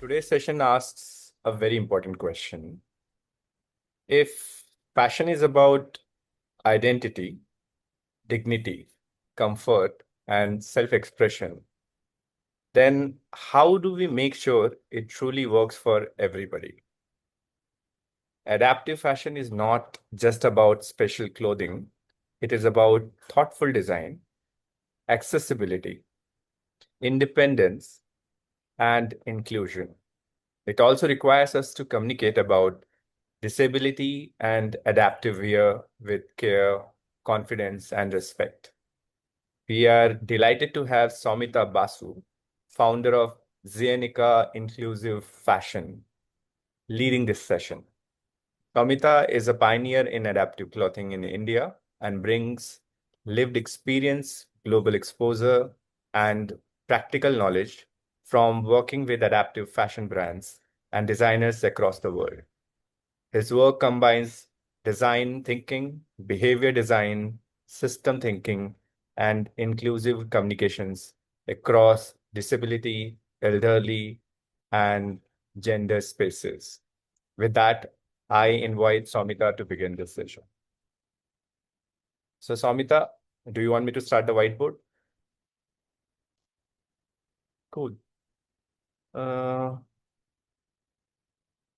Today's session asks a very important question. If fashion is about identity, dignity, comfort, and self-expression, then how do we make sure it truly works for everybody? Adaptive fashion is not just about special clothing. It is about thoughtful design, accessibility, independence, and inclusion. It also requires us to communicate about disability and adaptive wear with care, confidence, and respect. We are delighted to have Soumita Basu, founder of Zyenika Inclusive Fashion, leading this session. Soumita is a pioneer in adaptive clothing in India and brings lived experience, global exposure, and practical knowledge from working with adaptive fashion brands and designers across the world. His work combines design thinking, behavior design, system thinking, and inclusive communications across disability, elderly, and gender spaces. With that, I invite Soumita to begin this session. So, Soumita, do you want me to start the whiteboard? Cool.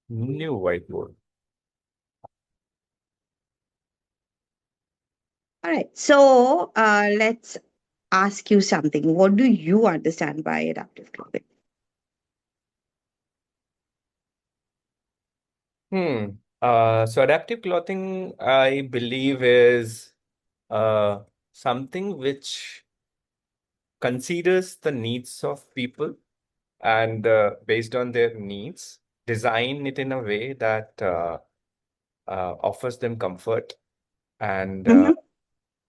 New whiteboard. All right. So let's ask you something. What do you understand by adaptive clothing? So adaptive clothing, I believe, is uh, something which considers the needs of people and based on their needs, design it in a way that offers them comfort and Mhm.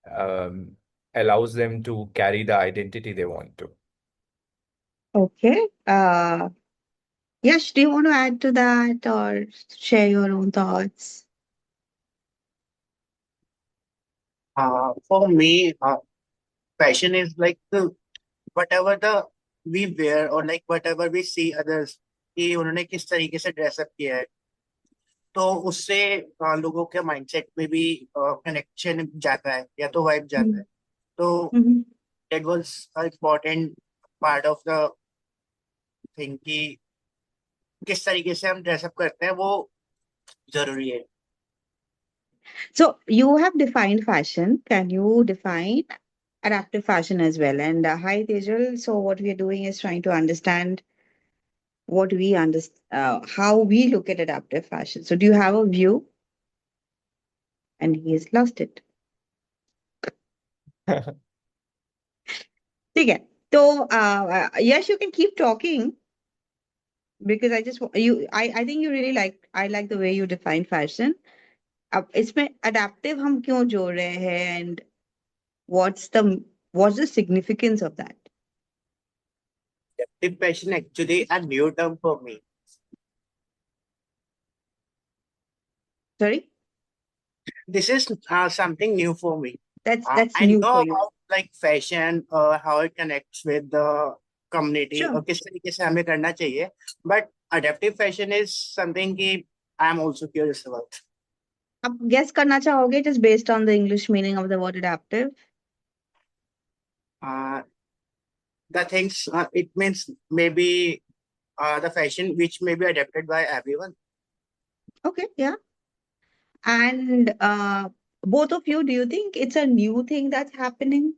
um, allows them to carry the identity they want to. Okay. Yash, do you want to add to that or share your own thoughts? For me, fashion is like whatever the we wear or like whatever we see others कि उन्होंने किस तरीके से dress up किया है तो उससे लोगों के माइंडसेट में भी कनेक्शन जाता है या तो वाइब जाता है तो Mhm. That was important part of the thing कि किस तरीके से हम ड्रेसअप करते हैं वो जरूरी है So you have defined fashion. Can you define adaptive fashion as well? And hi, Tejal. So what we are doing is trying to understand what we understand, how we look at adaptive fashion. So do you have a view? And he has lost it. ठीक है तो यश you can keep talking because I think you really I like the way you define fashion. अब इसमें adaptive हम क्यों जोड़ रहे हैं and what's the what's the significance of that? Adaptive fashion actually a new term for me. Sorry, This is something new for me. that's I new know for you. about like fashion, how it connects with the community Sure. और किस तरीके से हमें करना चाहिए. But adaptive fashion is something कि I am also curious about. आप guess करना चाहोगे just based on the English meaning of the word adaptive? Uh, the things it means maybe the fashion which may be adapted by everyone. Okay, yeah. And both of you, do you think it's a new thing that's happening?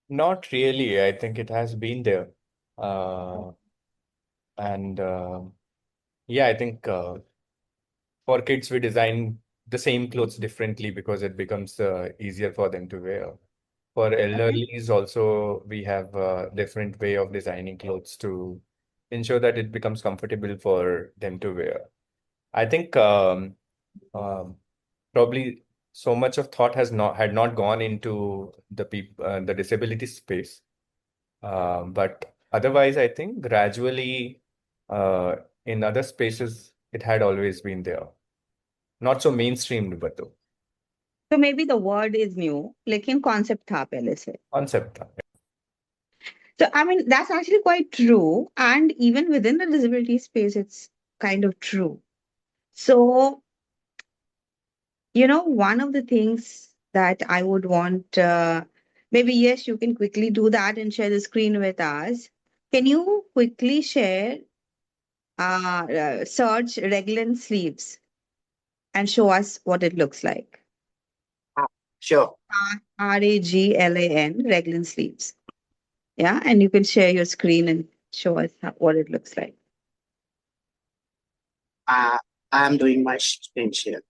Not really. I think it has been there. Uh, and yeah, I think for kids, we design the same clothes differently because it becomes easier for them to wear. For Okay. elderlies, also, we have a different way of designing clothes to ensure that it becomes comfortable for them to wear. I think um, probably so much of thought has not had not gone into the disability space. But otherwise, I think gradually uh, in other spaces, it had always been there. Not so mainstreamed, but though So maybe the word is new, लेकिन concept था पहले से. concept. So, I mean, that's actually quite true. And even within the disability space, it's kind of true. So, one of the things that I would want, maybe, yes, you can quickly do that and share the screen with us. Can you quickly share, search Reglan sleeves and show us what it looks like? Ah, sure. Raglan, Reglan sleeves. Yeah, and you can share your screen and show us what it looks like. I am doing my screen share.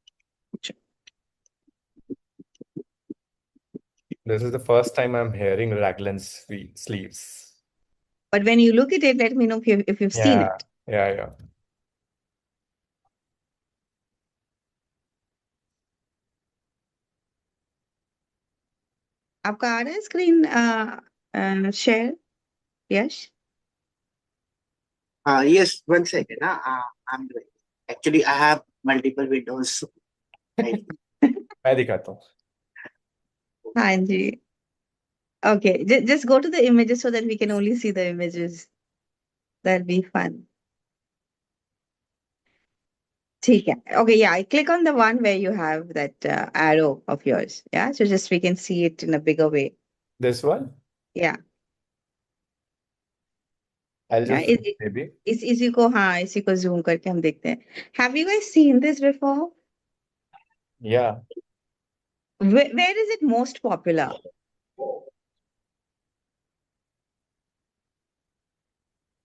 This is the first time I'm hearing raglan sleeves. But when you look at it, let me know if you've seen Yeah, it. yeah. आपका आ रहा है screen share Yash? Yes, 1 second. I'm doing. Actually, I have multiple windows. Right. मैं दिखाता हूँ. हाँ जी. Okay, just go to the images so that we can only see the images. That'll be fun. ठीक है. Okay, yeah, click on the one where you have that arrow of yours. Yeah, so just we can see it in a bigger way. This one? Yeah. I'll Yeah, just maybe. इसी को zoom करके हम देखते हैं. Have you guys seen this before? Yeah. Where is it most popular?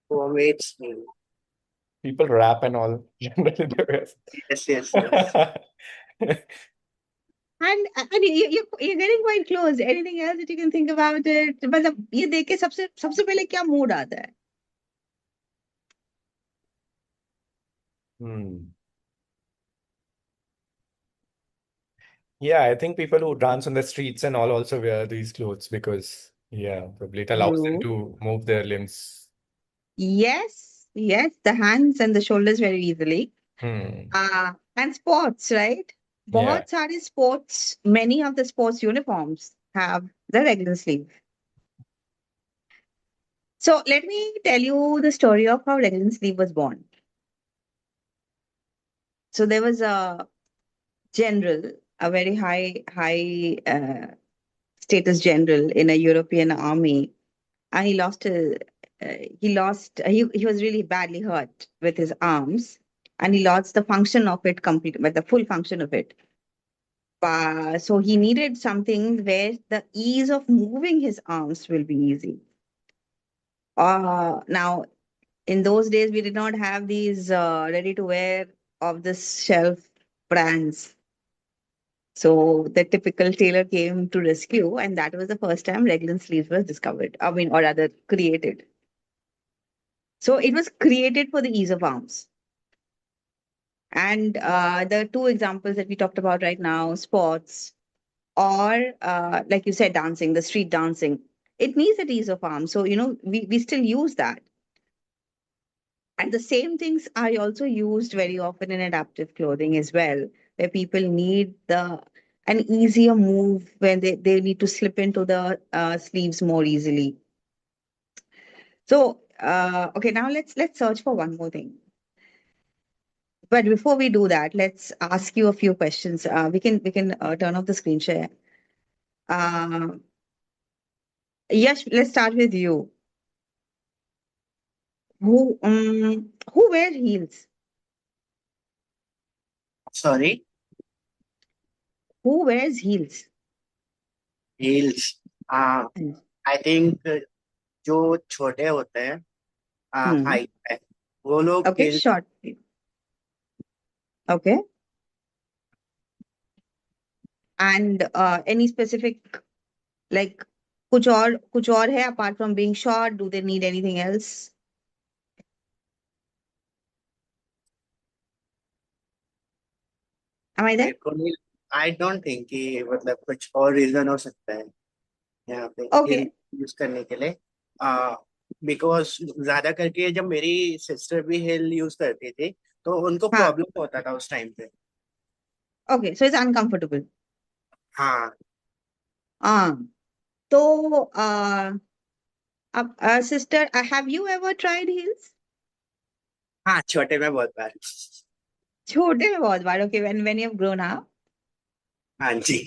For me, it's People rap and all. Generally, they wear. yes. And you're getting quite close. Anything else that you can think about it? मतलब ये देख के सबसे पहले क्या mood आता है? Yeah, I think people who dance on the streets and all also wear these clothes because, yeah, probably it allows them to move their limbs. Yes, the hands and the shoulders very easily. Hmm. And sports, right? Yeah. बहुत सारे sports, many of the sports uniforms have the regular sleeve. So let me tell you the story of how regular sleeve was born. So there was a general, a very high status general in a European army, and he he was really badly hurt with his arms, and he lost the function of it complete, but the full function of it. So he needed something where the ease of moving his arms will be easy. Now, in those days, we did not have these ready to wear off the shelf brands. So the typical tailor came to rescue, and that was the first time Reglan sleeves was discovered. I mean, or rather, created. So it was created for the ease of arms. And the two examples that we talked about right now, sports, or like you said, dancing, the street dancing, it needs that ease of arms. So, we still use that. And the same things are also used very often in adaptive clothing as well, where people need an easier move when they need to slip into the sleeves more easily. So, okay, now let's search for one more thing. But before we do that, let's ask you a few questions. We can turn off the screen share. Yash, let's start with you. Who wears heels? Sorry, Who wears heels? heels. I think जो छोटे होते हैं height पे वो लोग Okay, heels short. Okay. And any specific, like, कुछ और है apart from being short? Do they need anything else? Am I there? मेरे को नहीं आई डोंट थिंक कि मतलब कुछ और रीजन हो सकता है यहाँ पे Okay. यूज करने के लिए बिकॉज ज्यादा करके जब मेरी सिस्टर भी हिल यूज करती थी तो उनको हाँ. प्रॉब्लम होता था उस टाइम पे Okay, so it's uncomfortable. हाँ तो Sister, have you ever tried heels? हाँ छोटे में बहुत बार छोटे में बहुत बार. Okay, when you have grown up. हाँ जी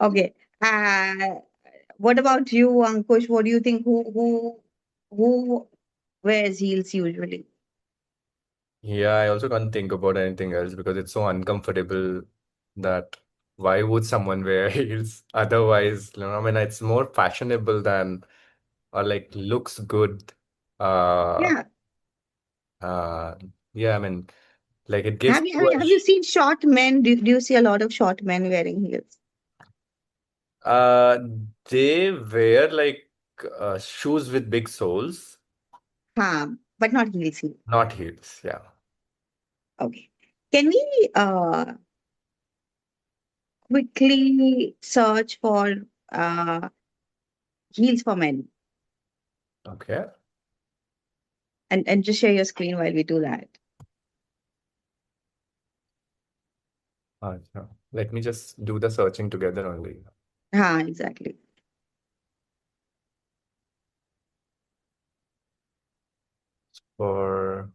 Okay. What about you, Ankush? What do you think? Who wears heels usually? Yeah, I also can't think about anything else because it's so uncomfortable that why would someone wear heels? Otherwise, I mean, it's more fashionable than or like looks good. Uh, Yeah. uh, yeah, I mean, like it gives you Have you seen short men? Do you see a lot of short men wearing heels? uh, they wear like shoes with big soles, But not heels. not heels. Yeah. Okay. Can we quickly search for uh, heels for men Okay. and just share your screen while we do that? Yeah. Let me just do the searching together only. Exactly. For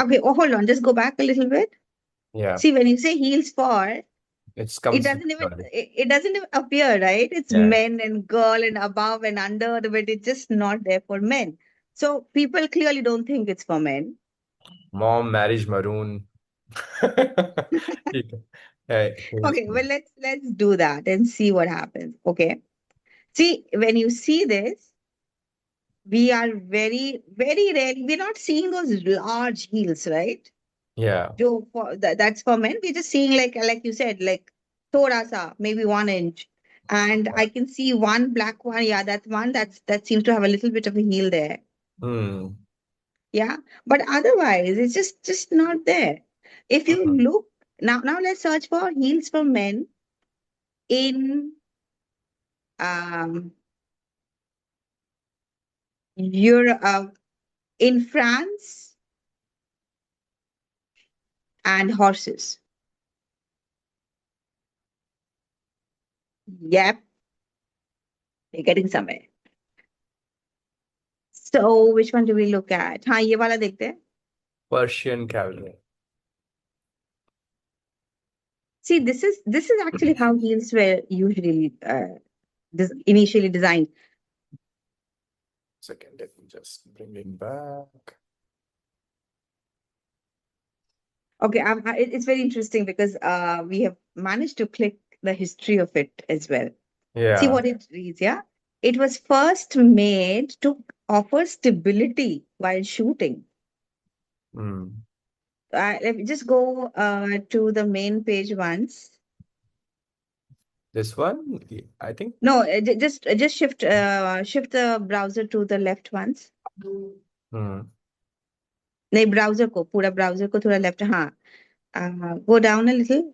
Okay. Oh, hold on. Just go back a little bit. yeah, See, when you say heels for, it it comes. doesn't even it doesn't even appear, right? It's Yeah. men and girl and above and under, but it's just not there for men. So people clearly don't think it's for men. Mom, marriage maroon. Heels. Okay, well let's do that and see what happens. Okay. See, when you see this, we are very rarely, we're not seeing those large heels, right? Yeah. That's for men. We're just seeing like you said, like thoda sa, maybe 1 inch. And I can see one black one. Yeah, that one that seems to have a little bit of a heel there. Hmm. Yeah. But otherwise, it's just not there. If you Mhm. look now let's search for heels for men in um Europe, in France and horses. Yep, you're getting somewhere. So which one do we look at? हाँ ये वाला देखते हैं. Persian cavalry. See, this is actually how heels were usually initially designed. Second, let me just bring it back. Okay, it's very interesting because we have managed to click the history of it as well. See Yeah. what it reads, yeah? It was first made to offer stability while shooting. Hmm. Let me just go to the main page once. This one, I think. No, just shift the browser to the left once. Hmm. नहीं browser को पूरा browser को थोड़ा left go down a little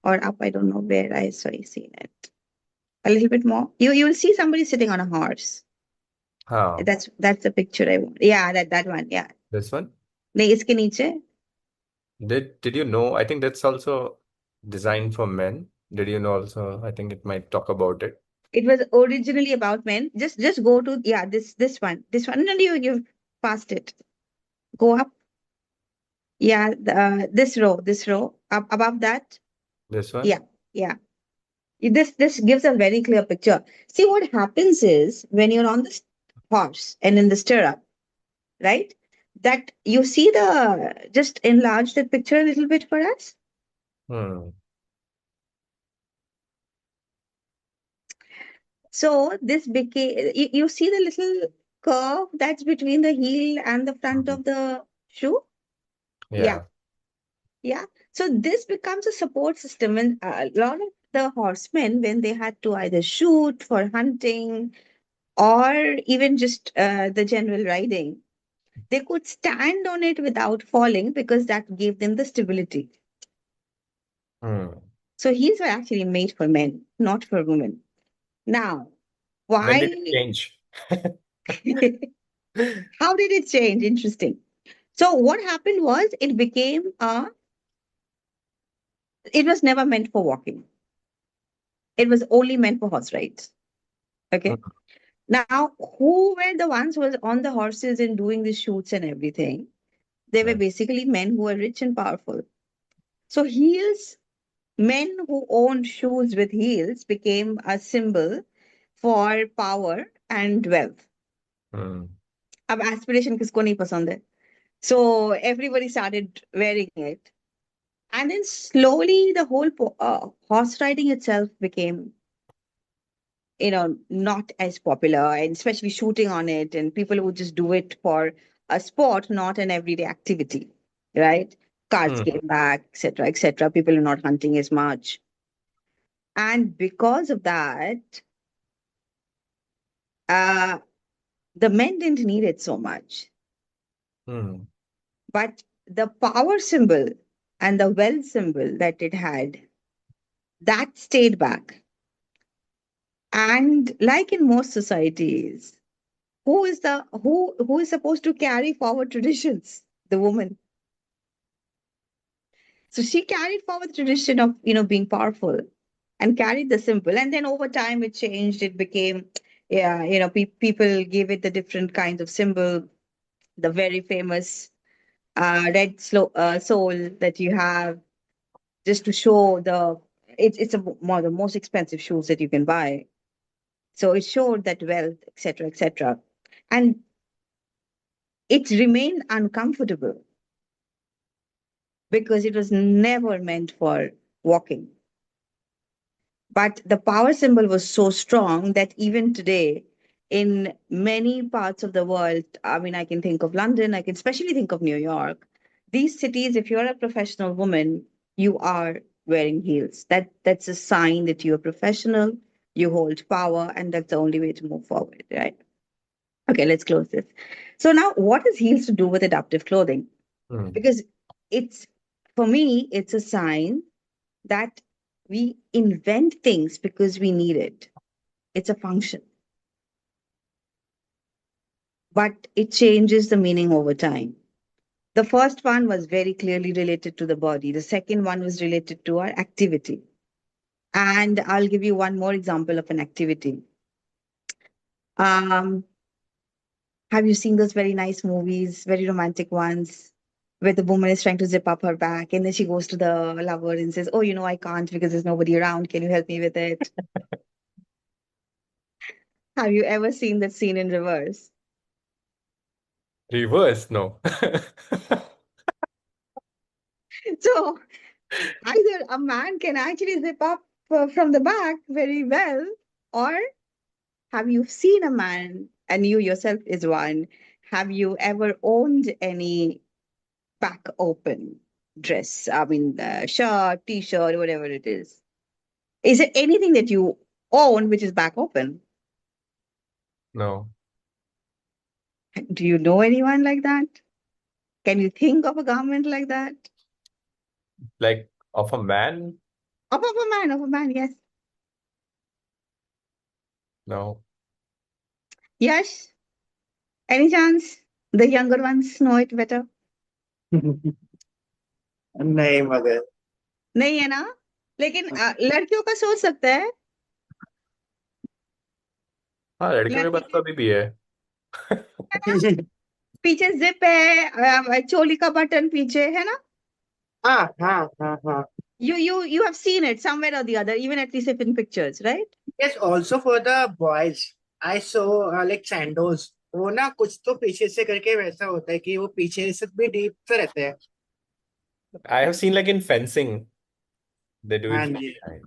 or up. I don't know where I saw seen it. A little bit more. You will see somebody sitting on a horse. Huh. That's the picture I want. Yeah, that one. Yeah. This one. नहीं इसके नीचे. Did you know? I think that's also designed for men. Did you know also? I think it might talk about it. It was originally about men. Just go to this one. This one. No, you've passed it. Go up. Yeah, this row up above that. This one. Yeah, yeah. This gives a very clear picture. See what happens is when you're on the horse and in the stirrup, right? That you see the just enlarge the picture a little bit for us. Hmm. So this became you see the little curve that's between the heel and the front Mhm. of the shoe. Yeah, Yeah. yeah. So this becomes a support system, and a lot of the horsemen, when they had to either shoot for hunting or even just the general riding, they could stand on it without falling because that gave them the stability. Hmm. So heels were actually made for men, not for women. Now, When did why? it change? How did it change? Interesting. So what happened was it was never meant for walking. It was only meant for horse rides. Okay. Mm. Now, who were the ones who was on the horses and doing the shoots and everything? They were Right. basically men who were rich and powerful. So heels, men who owned shoes with heels became a symbol for power and wealth. Mm. अब aspiration किसको नहीं पसंद है? So everybody started wearing it. And then slowly the whole horse riding itself became, not as popular, and especially shooting on it, and people would just do it for a sport, not an everyday activity, right? Cars Mm. came back, etc., etc. People are not hunting as much. And because of that, uh, the men didn't need it so much. Mm. But the power symbol and the wealth symbol that it had, that stayed back. And like in most societies, who is supposed to carry forward traditions? The woman. So she carried forward the tradition of being powerful and carried the symbol. And then over time it changed. It became, yeah, people gave it the different kinds of symbol. The very famous soul that you have, just to show one of the most expensive shoes that you can buy. So it showed that wealth, etc., etc. And it remained uncomfortable because it was never meant for walking. But the power symbol was so strong that even today, in many parts of the world, I mean, I can think of London, I can especially think of New York, these cities, if you're a professional woman, you are wearing heels. That's a sign that you're professional, you hold power, and that's the only way to move forward, right? Okay, let's close this. So now, what has heels to do with adaptive clothing? Mm. Because it's, for me, it's a sign that we invent things because we need it. It's a function, but it changes the meaning over time. The first one was very clearly related to the body. The second one was related to our activity. And I'll give you one more example of an activity. Um, have you seen those very nice movies, very romantic ones, where the woman is trying to zip up her back and then she goes to the lover and says, "Oh, I can't because there's nobody around. Can you help me with it?" Have you ever seen that scene in reverse? Reverse, no. So either a man can actually zip up from the back very well, or have you seen a man, and you yourself is one, have you ever owned any back open dress? I mean, shirt, t-shirt, whatever it is. Is there anything that you own which is back open? No. Do you know anyone like that? Can you think of a garment like that? Like of a man? Of a man, yes. No. Yes. Any chance? The younger ones know it better. नहीं मगर नहीं है ना, लेकिन लड़कियों का सोच सकता है। हाँ, लड़कियों के लड़की पास तो के अभी भी है। है ना, पीछे जिप है, चोली का बटन पीछे है ना। हाँ हाँ हाँ हाँ You have seen it somewhere or the other, even at least if in pictures, right? yes also for the boys I saw like sandals वो ना कुछ तो पीछे से करके वैसा होता है कि वो पीछे से भी डीप से रहते हैं I have seen like in fencing, they do it हाँ from ji behind.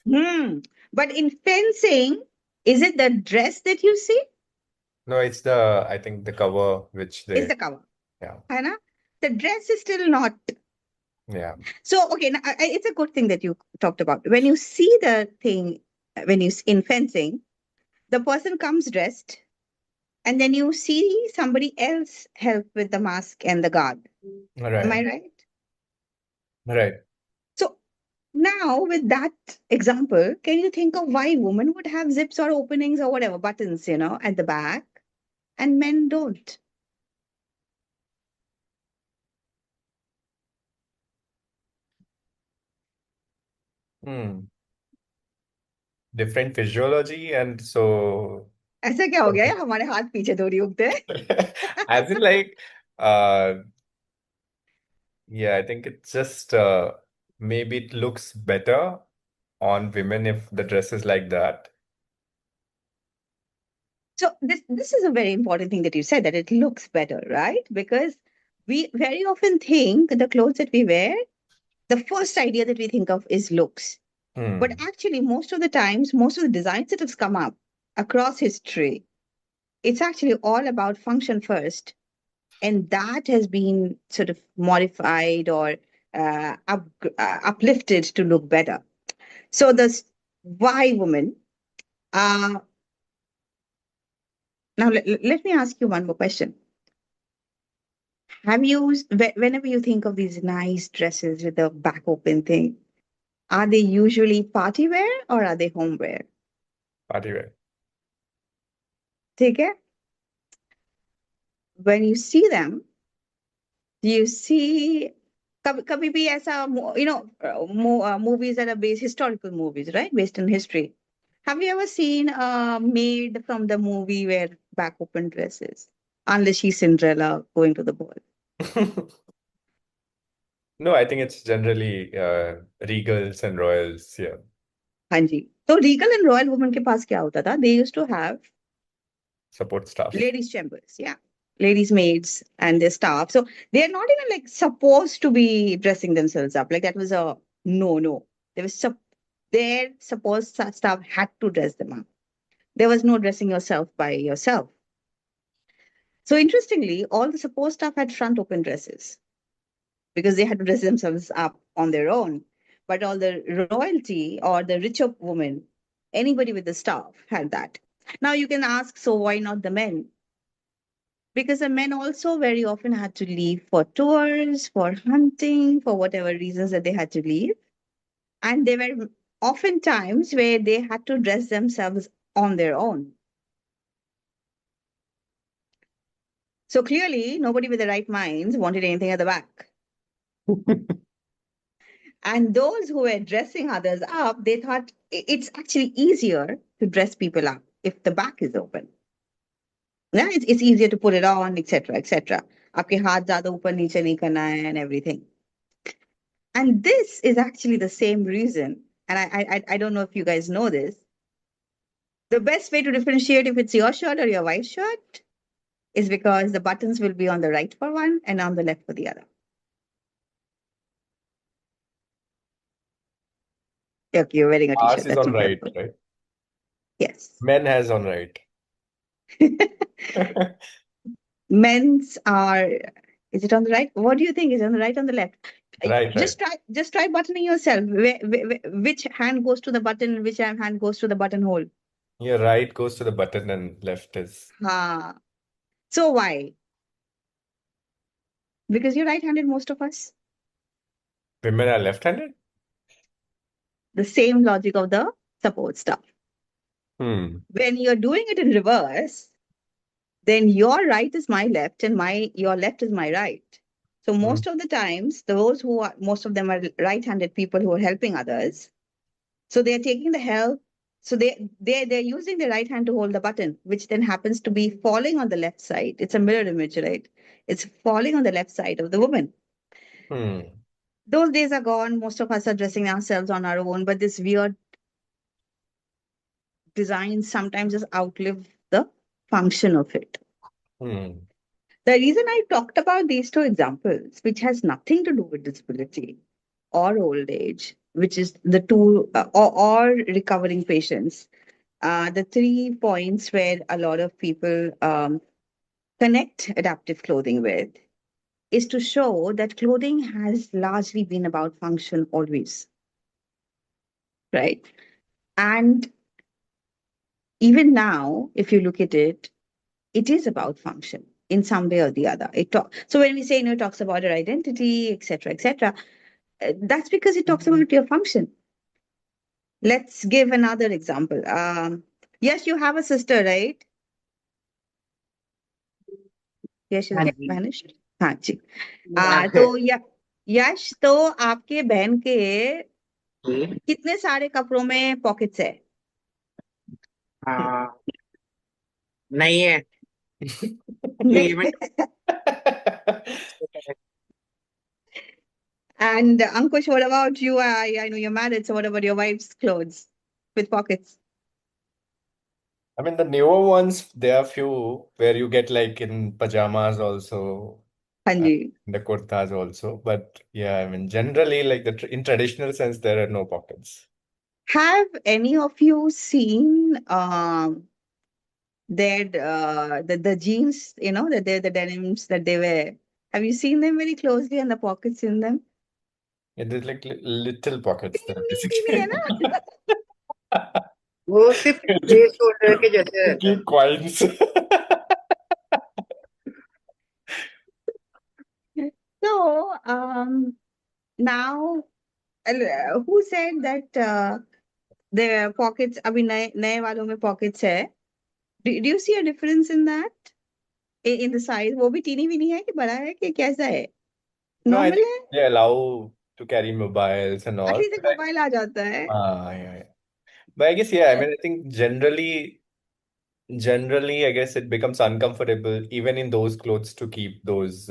Hmm. But in fencing, is it the dress that you see? No, I think the cover which Is they, the cover, yeah, है ना? The dress is still not. yeah. So okay, now, it's a good thing that you talked about. When you see the thing, in fencing, the person comes dressed, and then you see somebody else help with the mask and the guard. Am I Right, right? right. So now, with that example, can you think of why women would have zips or openings or whatever buttons, at the back, and men don't? Hmm. different physiology, and so ऐसा क्या हो गया है हमारे हाथ पीछे थोड़ी उगते हैं as in like yeah, I think it's just maybe it looks better on women if the dress is like that. So this is a very important thing that you said, that it looks better, right? Because we very often think the clothes that we wear, the first idea that we think of is looks. But actually, most of the times, most of the designs that have come up across history, it's actually all about function first. And that has been sort of modified or uplifted to look better. So this why women? Uh, Now let me ask you one more question. Have you, whenever you think of these nice dresses with the back open thing, are they usually party wear or are they home wear? Party wear. ठीक है? When you see them, do you see कभी भी ऐसा, movies that are based, historical movies, right? Based in history. Have you ever seen a maid from the movie wear back open dresses? Unless she's Cinderella going to the ball. No, I think it's generally regals and royals. Yeah. हाँ जी. तो regal and royal women के पास क्या होता था? They used to have Support staff. ladies' chambers, yeah, ladies' maids and their staff. So they are not even like supposed to be dressing themselves up. Like that was a no. There was their supposed staff had to dress them up. There was no dressing yourself by yourself. So interestingly, all the support staff had front open dresses because they had to dress themselves up on their own. But all the royalty or the richer women, anybody with the staff had that. Now you can ask, so why not the men? Because the men also very often had to leave for tours, for hunting, for whatever reasons that they had to leave. And there were often times where they had to dress themselves on their own. So clearly, nobody with the right minds wanted anything at the back. And those who were dressing others up, they thought it's actually easier to dress people up if the back is open. Yeah, it's easier to put it on, etc., etc. आपके हाथ ज़्यादा ऊपर नीचे नहीं करना है and everything. And this is actually the same reason. And I don't know if you guys know this. The best way to differentiate if it's your shirt or your wife's shirt is because the buttons will be on the right for one and on the left for the other. Okay, you're wearing a Ours t-shirt. is That's on not right, helpful. right? Yes. Men has on right. Men's are, is it on the right? What do you think? Is it on the right or on the left? Right. Just try buttoning yourself. Which hand goes to the button and which hand goes to the buttonhole? Your right goes to the button and left is. So why? Because you're right-handed, most of us. Women are left-handed? The same logic of the support stuff. Hmm. When you're doing it in reverse, then your right is my left and your left is my right. So most of the times, most of them are right-handed people who are helping others. So they're taking the help. So they're using the right hand to hold the button, which then happens to be falling on the left side. It's a mirror image, right? It's falling on the left side of the woman. Those days are gone. Most of us are dressing ourselves on our own, but this weird design sometimes just outlive the function of it. The reason I talked about these two examples, which has nothing to do with disability or old age, which is the two or recovering patients, the 3 points where a lot of people connect adaptive clothing with, is to show that clothing has largely been about function always, right? And even now, if you look at it, it is about function in some way or the other. So when we say, it talks about your identity, etc., that's because it talks about your function. Let's give another example. Yes, you have a sister, right? Yes, is vanished. हाँ जी. तो यश, तो आपके बहन के कितने सारे कपड़ों में पॉकेट्स है? हाँ नहीं है नहीं. Event And Ankush, what about you? I know you're married, so what about your wife's clothes with pockets? I mean, the newer ones, there are few where you get like in pajamas also, हाँ and जी. the kurtas also. But yeah, I mean, generally, like in traditional sense, there are no pockets. Have any of you seen the jeans, the denims that they wear? Have you seen them very closely and the pockets in them? It is like little pockets there, Teeny, teeny, है basically. ना? वो सिर्फ place holder के जैसे रहता है Keep coins. So, now, who said that the pockets, अभी नए वालों में pockets है? Do you see a difference in that? In the size? वो भी teeny weeny है कि बड़ा है कि कैसा है? No, I Normal think है? they allow to carry mobiles and all. At least एक mobile आ जाता है. Yeah. But I guess, yeah, I mean, I think generally, I guess it becomes uncomfortable even in those clothes to keep those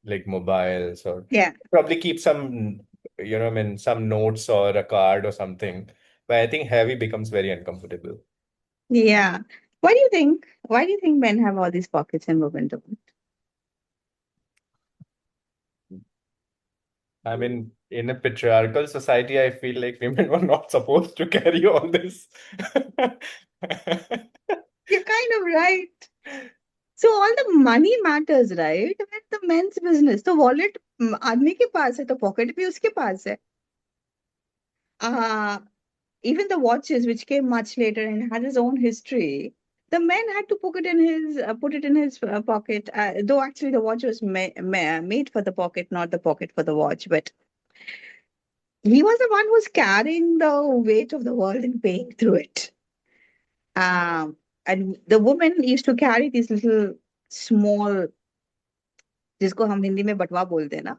like mobiles or Yeah. probably keep some, I mean, some notes or a card or something. But I think heavy becomes very uncomfortable. Yeah. Why do you think? Why do you think men have all these pockets and women don't? I mean, in a patriarchal society, I feel like women were not supposed to carry all this. You're kind of right. So all the money matters, right? With the men's business. तो wallet आदमी के पास है तो pocket भी उसके पास है. Uh, even the watches which came much later and had his own history, the man had to put it in his pocket. Though actually the watch was made for the pocket, not the pocket for the watch. But he was the one who's carrying the weight of the world and paying through it. And the woman used to carry these little small, जिसको हम हिंदी में बटवा बोलते हैं ना.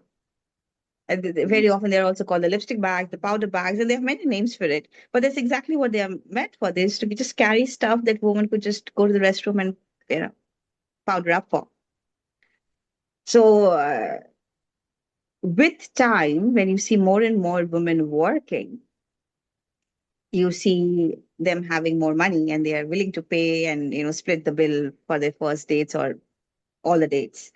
And very often they're also called the lipstick bags, the powder bags, and they have many names for it. But that's exactly what they are meant for. They used to just carry stuff that women could just go to the restroom and powder up for. So with time, when you see more and more women working, you see them having more money and they are willing to pay and split the bill for their first dates or all the dates.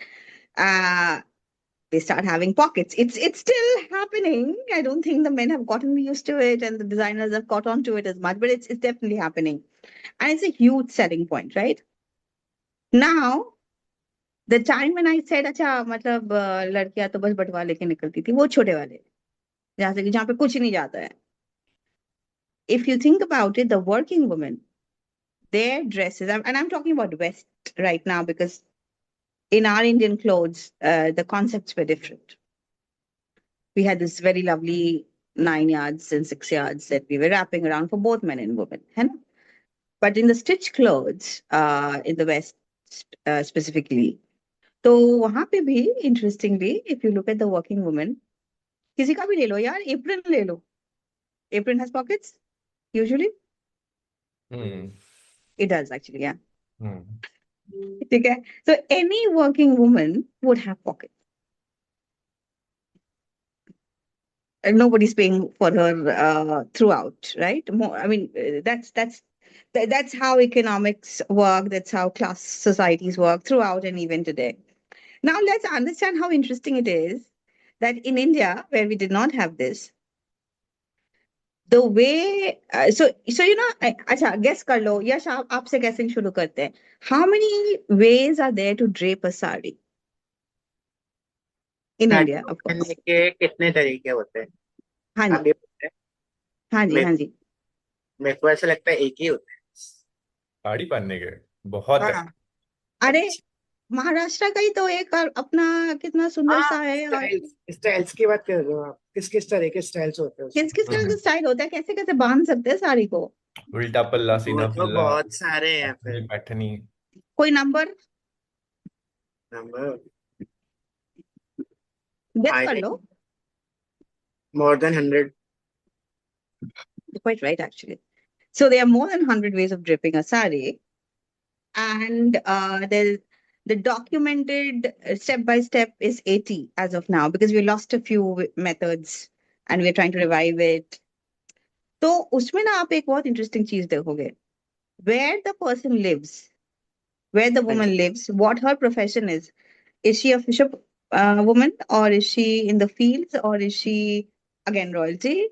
They start having pockets. It's still happening. I don't think the men have gotten used to it and the designers have caught on to it as much, but it's definitely happening. And it's a huge selling point, right? Now, the time when I said, अच्छा मतलब लड़कियां तो बस बटवा लेके निकलती थी, वो छोटे वाले जहाँ पे कुछ नहीं जाता है. If you think about it, the working women, their dresses, and I'm talking about West right now because in our Indian clothes, the concepts were different. We had this very lovely 9 yards and 6 yards that we were wrapping around for both men and women. है ना? But in the stitched clothes, in the West specifically, तो वहां पे भी interestingly, if you look at the working woman, किसी का भी ले लो यार, apron ले लो. Apron has pockets, usually. It does actually, yeah. ठीक है? So any working woman would have pockets. And nobody's paying for her throughout, right? I mean, that's how economics work. That's how class societies work throughout and even today. Now let's understand how interesting it is that in India, where we did not have this, the way अच्छा guess कर लो यश आपसे guessing शुरू करते हैं. How many ways are there to drape a sari in India, of course? पहनने के कितने तरीके होते हैं हाँ आप जी, ये बोलते हैं हाँ जी, मेरे हाँ जी. मेरे को ऐसा लगता है एक ही होता है साड़ी पहनने के बहुत है. हाँ अरे महाराष्ट्र का ही तो एक अपना कितना सुंदर हाँ सा है. और स्टाइल्स स्टाइल्स की बात कर रहे हो आप किस किस तरह के स्टाइल्स होते हैं उसमें किस किस तरह का स्टाइल होता है, कैसे कैसे बांध सकते हैं साड़ी को. उल्टा पल्ला वो सीधा तो पल्ला बहुत सारे हैं पैठनी फिर पैठनी. कोई नंबर नंबर गेस आई कर थिंक लो. More than 100 Quite right actually. So there are more than 100 ways of draping a sari. And the documented step by step is 80 as of now, because we lost a few methods and we're trying to revive it. तो उसमें ना आप एक बहुत interesting चीज देखोगे. Where the person lives, where the हाँ woman ji lives, what her profession is. Is she a fisher woman, or is she in the fields, or is she again royalty?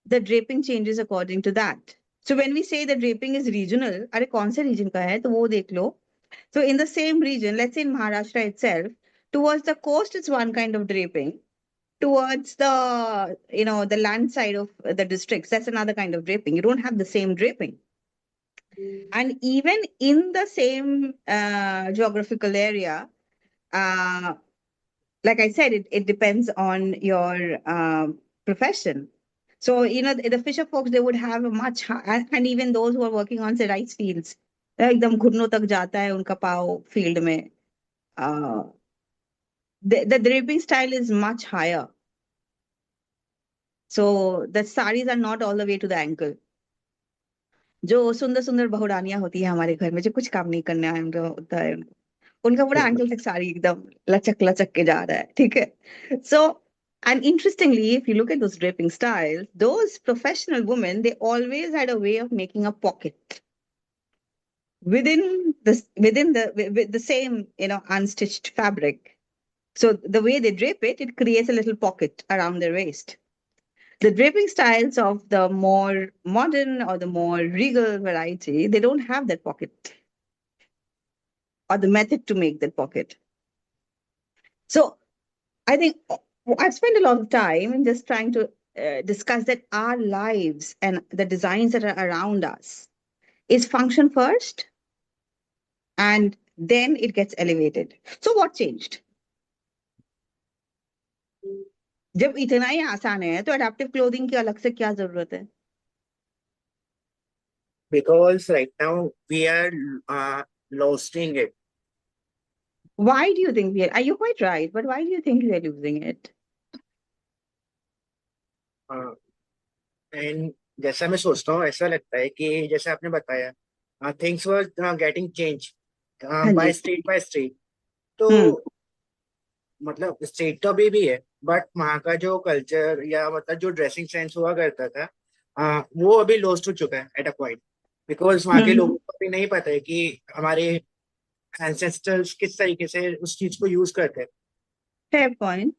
The draping changes according to that. So when we say the draping is regional, अरे कौन से region का है तो वो देख लो. So in the same region, let's say in Maharashtra itself, towards the coast it's one kind of draping. Towards the land side of the districts, that's another kind of draping. You don't have the same draping. And even in the same geographical area, uh, like I said, it depends on your profession. So, the fisher folks, they would have a much high, and even those who are working on, say, rice fields, एकदम घुटनों तक जाता है उनका पाव field में. Uh, the draping style is much higher. So the saris are not all the way to the ankle. जो सुंदर सुंदर बहुरानियां होती है हमारे घर में, जो कुछ काम नहीं करना है उनका होता है, उनका पूरा एंकल तक साड़ी एकदम लचक लचक के जा रहा है, ठीक है. So, and interestingly, if you look at those draping styles, those professional women, they always had a way of making a pocket within the same unstitched fabric. So the way they drape it, it creates a little pocket around their waist. The draping styles of the more modern or the more regal variety, they don't have that pocket or the method to make that pocket. So I think I've spent a lot of time in just trying to discuss that our lives and the designs that are around us is function first, and then it gets elevated. So what changed? जब इतना ही आसान है तो adaptive clothing की अलग से क्या जरूरत है? because right now we are losing it. Why do you think are you quite right, but why do you think we are losing it? And जैसा मैं सोचता हूँ ऐसा लगता है कि जैसे आपने बताया थिंग्स वर गेटिंग चेंज हाँ बाय जी. स्टेट तो मतलब स्टेट तो अभी भी है बट वहाँ का जो कल्चर या मतलब जो ड्रेसिंग सेंस हुआ करता था वो अभी लॉस्ट हो चुका है एट अ पॉइंट बिकॉज वहाँ के लोगों को अभी नहीं पता है कि हमारे एंसेस्टर्स किस तरीके से उस चीज को यूज करते हैं. Fair point.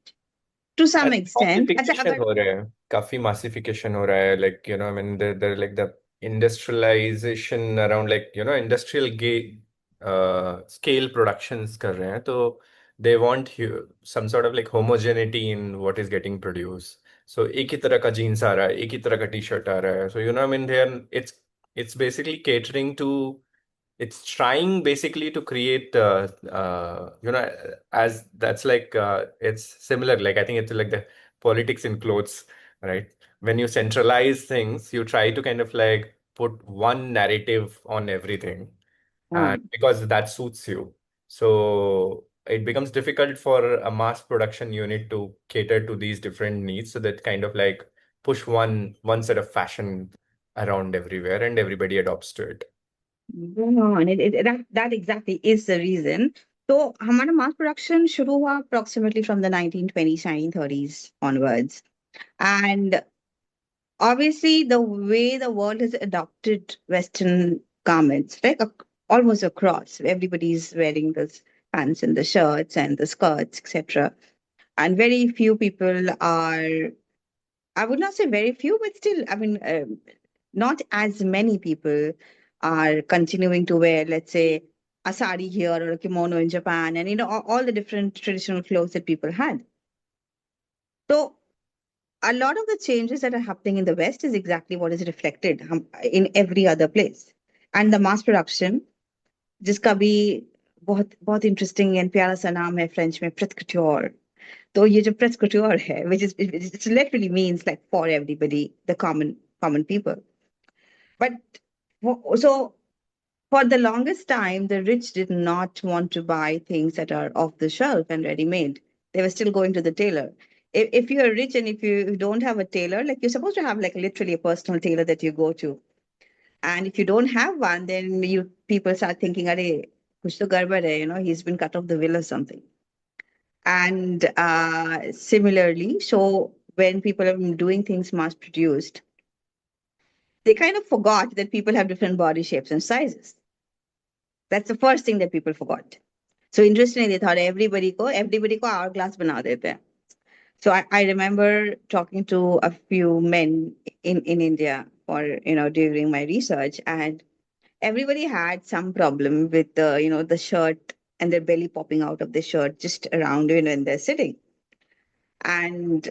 To some extent. अच्छा मासिफिकेशन अगर हो रहा है, काफी मासिफिकेशन हो रहा है, like I mean there like the industrialization around, like industrial scale productions कर रहे हैं, तो they want some sort of like homogeneity in what is getting produced. So एक ही तरह का जीन्स आ रहा है, एक ही तरह का टी शर्ट आ रहा है, so I mean it's basically catering to, it's trying basically to create as that's like it's similar, like I think it's like the politics in clothes, right? When you centralize things, you try to kind of like put one narrative on everything, and because that suits you, so it becomes difficult for a mass production unit to cater to these different needs, so that kind of like push one set of fashion around everywhere and everybody adopts to it. and that exactly is the reason. So हमारा mass production शुरू हुआ approximately from the 1920s, 1930s onwards. And obviously the way the world has adopted Western garments, like almost across, everybody's wearing the pants and the shirts and the skirts, etc. And very few people are, I would not say very few, but still, I mean, not as many people are continuing to wear, let's say, a sari here or a kimono in Japan, and all the different traditional clothes that people had. So a lot of the changes that are happening in the West is exactly what is reflected in every other place. And the mass production, जिसका भी बहुत बहुत interesting and प्यारा सा नाम है French में, parade couture. तो ये जो प्रेट couture है, which it literally means like for everybody, the common people. But so for the longest time, the rich did not want to buy things that are off the shelf and ready-made. They were still going to the tailor. If you're rich and if you don't have a tailor, like you're supposed to have like literally a personal tailor that you go to. And if you don't have one, then people start thinking, "Arey, kuch to gadbad hai, he's been cut off the will or something." And similarly, so when people are doing things mass produced, they kind of forgot that people have different body shapes and sizes. That's the first thing that people forgot. So interestingly, they thought everybody ko hourglass bana dete hain. So I remember talking to a few men in India for during my research, and everybody had some problem with the shirt and their belly popping out of the shirt just around when they're sitting. And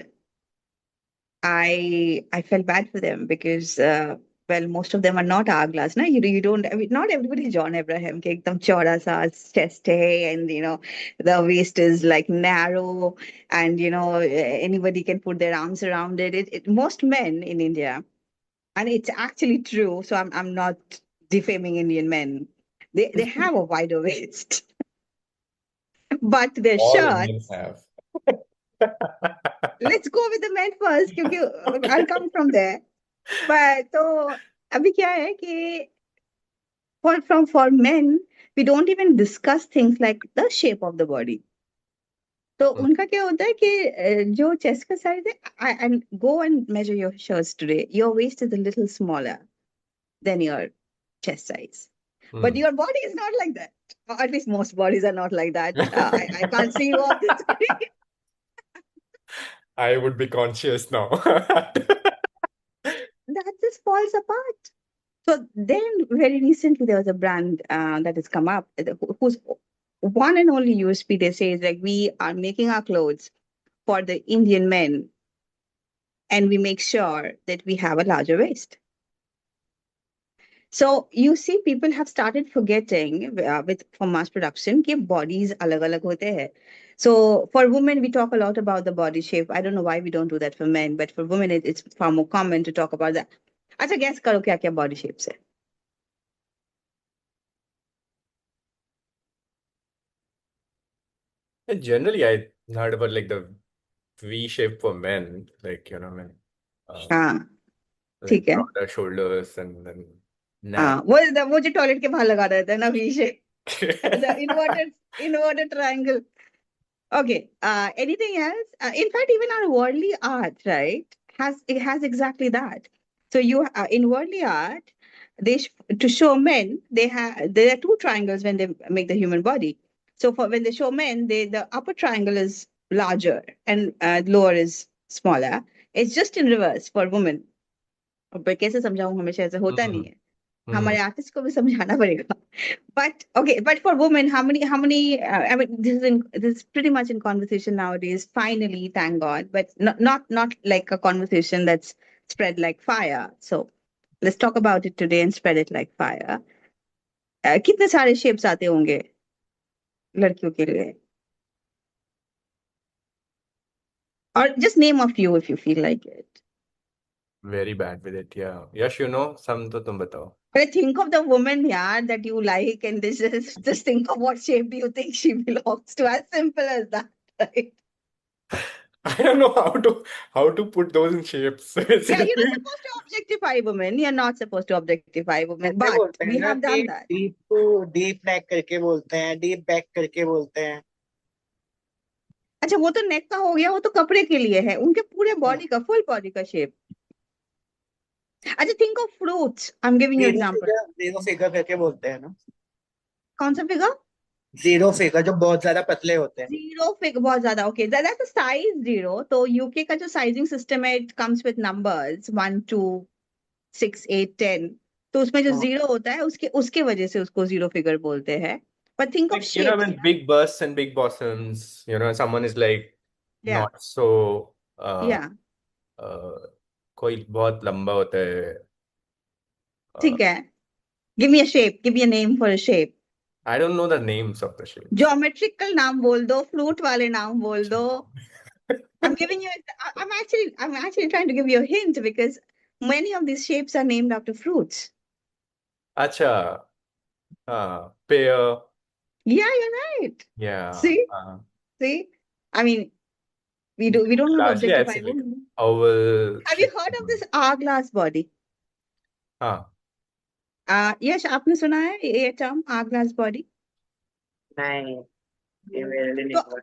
I felt bad for them because well, most of them are not hourglass. Na? You don't. I mean, not everybody is John Abraham. Ke ekdam chauda sa chest hai, and the waist is like narrow, and anybody can put their arms around it. Most men in India, and it's actually true. So I'm not defaming Indian men. They have a wider waist, but their All Indians shirts. have. Let's go with the men first, because I'll come from there. But तो अभी क्या है कि for men we don't even discuss things like the shape of the body. तो Mm. उनका क्या होता है कि जो chest का size है, and go and measure your shirts today. Your waist is a little smaller than your chest size, but Mm. your body is not like that. Or at least most bodies are not like that. I can't see you on the screen. I would be conscious now. That just falls apart. So then, very recently, there was a brand that has come up whose one and only USP they say is like, we are making our clothes for the Indian men, and we make sure that we have a larger waist. So you see, people have started forgetting for mass production that bodies alag alag hote hai. So for women, we talk a lot about the body shape. I don't know why we don't do that for men, but for women, it's far more common to talk about that. Acha, guess karo kya kya body shapes hai. And generally, I heard about like the V shape for men, like when हाँ, like ठीक है. broader shoulders and then हाँ, narrow. वो जो toilet के बाहर लगा रहता है ना, V shape, the inverted triangle. Okay. Anything else? In fact, even our worldly art, right, has exactly that. So in worldly art, to show men, there are two triangles when they make the human body. So when they show men, the upper triangle is larger and lower is smaller. It's just in reverse for women. अब कैसे समझाऊं, हमेशा ऐसा होता नहीं Mm. है. हमारे artist को भी समझाना पड़ेगा. But for women, how many I mean, this is pretty much in conversation nowadays, finally, thank God, but not like a conversation that's spread like fire. So let's talk about it today and spread it like fire. कितने सारे shapes आते होंगे लड़कियों के लिए? Or just name a few if you feel like it. Very bad with it, yeah. Yash, some to tum batao. But think of the woman, yeah, that you like, and just think of what shape do you think she belongs to. As simple as that, right? I don't know how to put those in shapes. Yeah, you're not Seriously. supposed to objectify women. You're not supposed to objectify women, ऐसे but बोलते हैं we ना have कि done that. Deep to deep neck करके बोलते हैं, deep back करके बोलते हैं. अच्छा, वो तो नेक का हो गया, वो तो कपड़े के लिए है. उनके पूरे बॉडी का, फुल बॉडी का शेप. अच्छा, think of fruits. I'm giving you example. Zero figure करके बोलते हैं ना. कौन सा फिगर? जीरो फिगर जो बहुत ज्यादा पतले होते हैं. जीरो फिगर बहुत ज्यादा. Okay, that's a size zero. तो यूके का जो साइजिंग सिस्टम है, it comes with numbers 1 2 6 8 10. तो उसमें जो हाँ. जीरो होता है, उसके वजह से उसको जीरो फिगर बोलते हैं. But think of Like, shapes. when big busts and big bottoms, someone is like Yeah, not so yeah. कोई बहुत लंबा होता है. ठीक है. Give me a shape. Give me a name for a shape. I don't know the names of the shapes. Geometrical नाम बोल दो, फ्लूट वाले नाम बोल दो. I'm giving you. I'm actually trying to give you a hint because many of these shapes are named after fruits. अच्छा, pear, Yeah, you're right. yeah. See. I mean, we don't want to Largely, I'd objectify say like women. oval Have you shape. heard of this hourglass body? हाँ, यश आपने सुना है ये term are glass body? नहीं, ये मेरे लिए नहीं तो हुआ।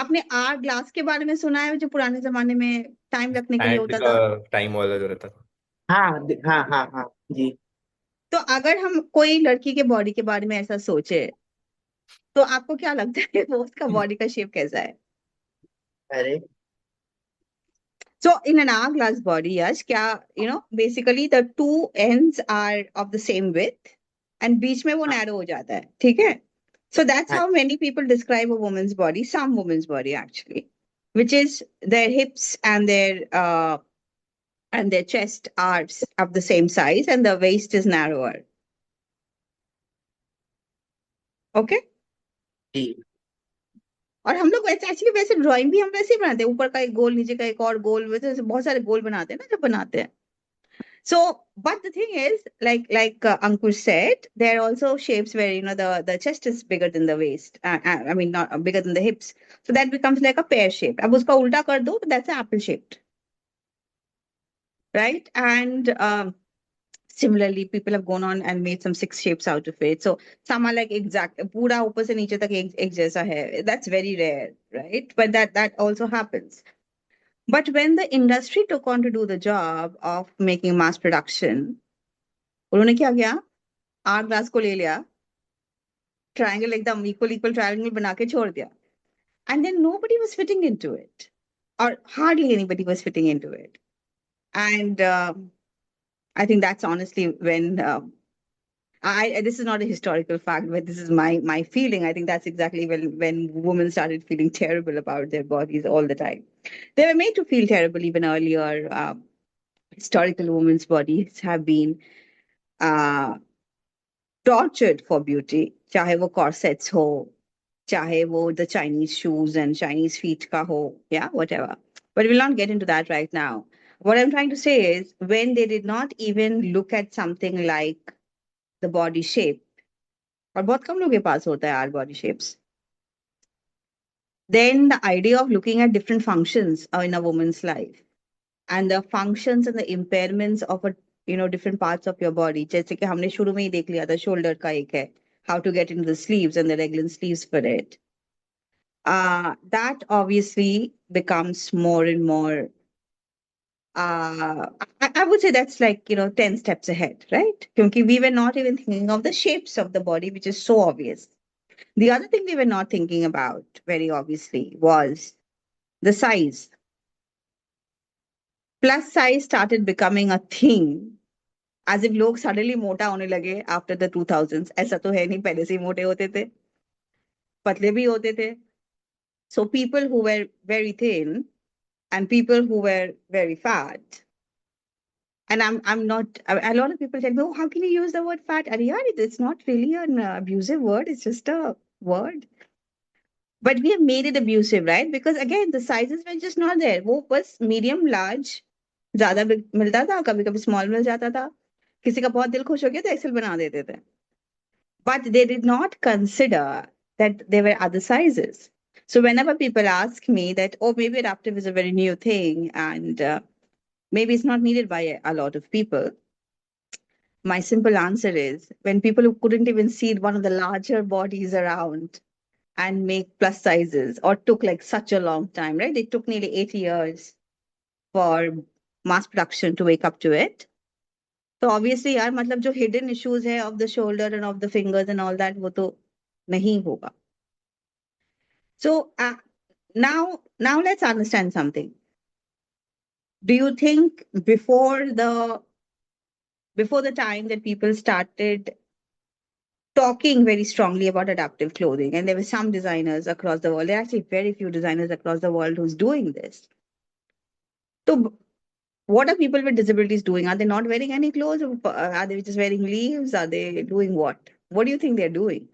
आपने आर ग्लास के बारे में सुना है, जो पुराने जमाने में टाइम रखने के लिए एंड होता का था? टाइम वाला जो रहता था। हाँ हाँ हाँ हाँ जी। तो अगर हम कोई लड़की के बॉडी के बारे में ऐसा सोचे, तो आपको क्या लगता है वो उसका बॉडी का शेप कैसा है? अरे So in an hourglass body, Yash, basically the two ends are of the same width and बीच में वो हाँ narrow हो जाता है, ठीक है? So that's हाँ how many people describe a woman's body, some woman's body actually, which is their hips and their chest are of the same size and the waist is narrower. Okay? जी और हम लोग वैसे actually वैसे drawing भी हम वैसे ही बनाते हैं, ऊपर का एक गोल नीचे का एक और गोल, वैसे बहुत सारे गोल बनाते हैं ना जब बनाते हैं. So, but the thing is, like Ankush said, there are also shapes where the chest is bigger than the waist. I mean, not bigger than the hips. So that becomes like a pear shape. अब उसका उल्टा कर दो, तो that's an apple shaped, right? And similarly, people have gone on and made some six shapes out of it. So some are like exact, पूरा ऊपर से नीचे तक एक जैसा है. That's very rare, right? But that also happens. But when the industry took on to do the job of making mass production, उन्होंने क्या किया? आर ग्लास को ले लिया, ट्रायंगल एकदम इक्वल इक्वल ट्रायंगल बना के छोड़ दिया, and then nobody was fitting into it, or hardly anybody was fitting into it. And I think that's honestly when I this is not a historical fact, but this is my feeling. I think that's exactly when women started feeling terrible about their bodies all the time. They were made to feel terrible even earlier. Historical women's bodies have been uh, tortured for beauty, चाहे वो corsets हो, चाहे वो the Chinese shoes and Chinese feet का हो, yeah, whatever. But we'll not get into that right now. What I'm trying to say is, when they did not even look at something like the body shape, और बहुत कम लोगों के पास होता है our body shapes, then the idea of looking at different functions in a woman's life and the functions and the impairments of a different parts of your body, जैसे कि हमने शुरू में ही देख लिया था, shoulder का एक है, how to get into the sleeves and the raglan sleeves for it. That obviously becomes more and more. I would say that's like 10 steps ahead, right? Because we were not even thinking of the shapes of the body, which is so obvious. The other thing we were not thinking about very obviously was the size. Plus size started becoming a thing as if लोग suddenly मोटा होने लगे after the 2000s. ऐसा तो है नहीं, पहले से ही मोटे होते थे, पतले भी होते थे. So people who were very thin and people who were very fat. And I'm not. A lot of people tell me, "Oh, how can you use the word fat?" And yeah, it's not really an abusive word. It's just a word. But we have made it abusive, right? Because again, the sizes were just not there. वो बस medium, large, ज़्यादा मिलता था, कभी-कभी small मिल जाता था. किसी का बहुत दिल खुश हो गया तो एक्सेल बना देते थे. But they did not consider that there were other sizes. So whenever people ask me that, oh, maybe adaptive is a very new thing and maybe it's not needed by a lot of people, my simple answer is, when people who couldn't even see one of the larger bodies around and make plus sizes, or took like such a long time, right? They took nearly 80 years for mass production to wake up to it. So obviously यार, मतलब जो hidden issues है of the shoulder and of the fingers and all that, वो तो नहीं होगा. So now let's understand something. Do you think before the time that people started talking very strongly about adaptive clothing, and there were some designers across the world, there are actually very few designers across the world who's doing this. So what are people with disabilities doing? Are they not wearing any clothes? Or are they just wearing leaves? Are they doing what? What do you think they're doing?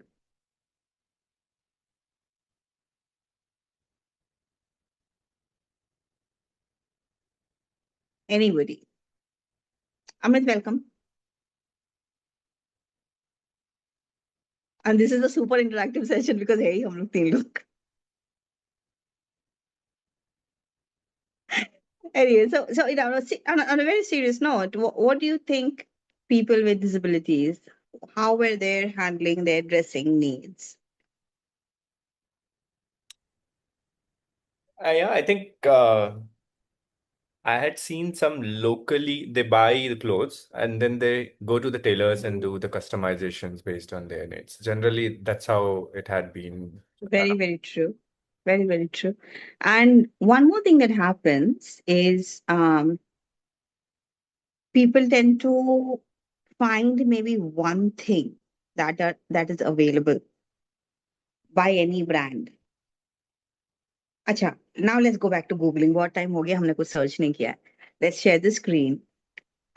Anybody? Amit, welcome. And this is a super interactive session because hey, hum log teen log. Anyway, so on a very serious note, what do you think people with disabilities, how were they handling their dressing needs? Yeah, I think I had seen some locally, they buy the clothes and then they go to the tailors and do the customizations based on their needs. Generally, that's how it had been. Very, very true. Very, very true. And one more thing that happens is people tend to find maybe one thing that is available by any brand. Acha, now let's go back to Googling. What time हो गया हमने कुछ search नहीं किया है. Let's share the screen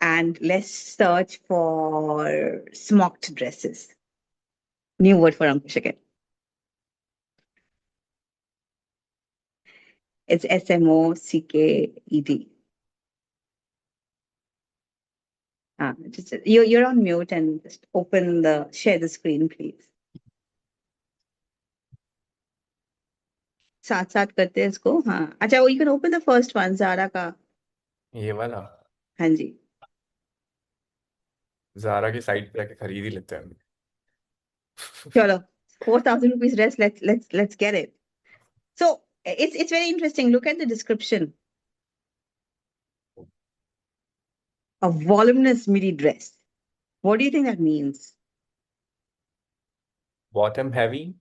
and let's search for smocked dresses. New word for Ankush again. It's SMOCKED. You're on mute and just share the screen, please. साथ साथ करते हैं इसको. हाँ, अच्छा, you can open the first one, Zara का. ये वाला हाँ जी. Zara की साइट पे आके खरीद ही लेते हैं हम. चलो, 4,000 rupees dress. Let's get it. So it's very interesting. Look at the description. A voluminous midi dress. What do you think that means? Bottom heavy.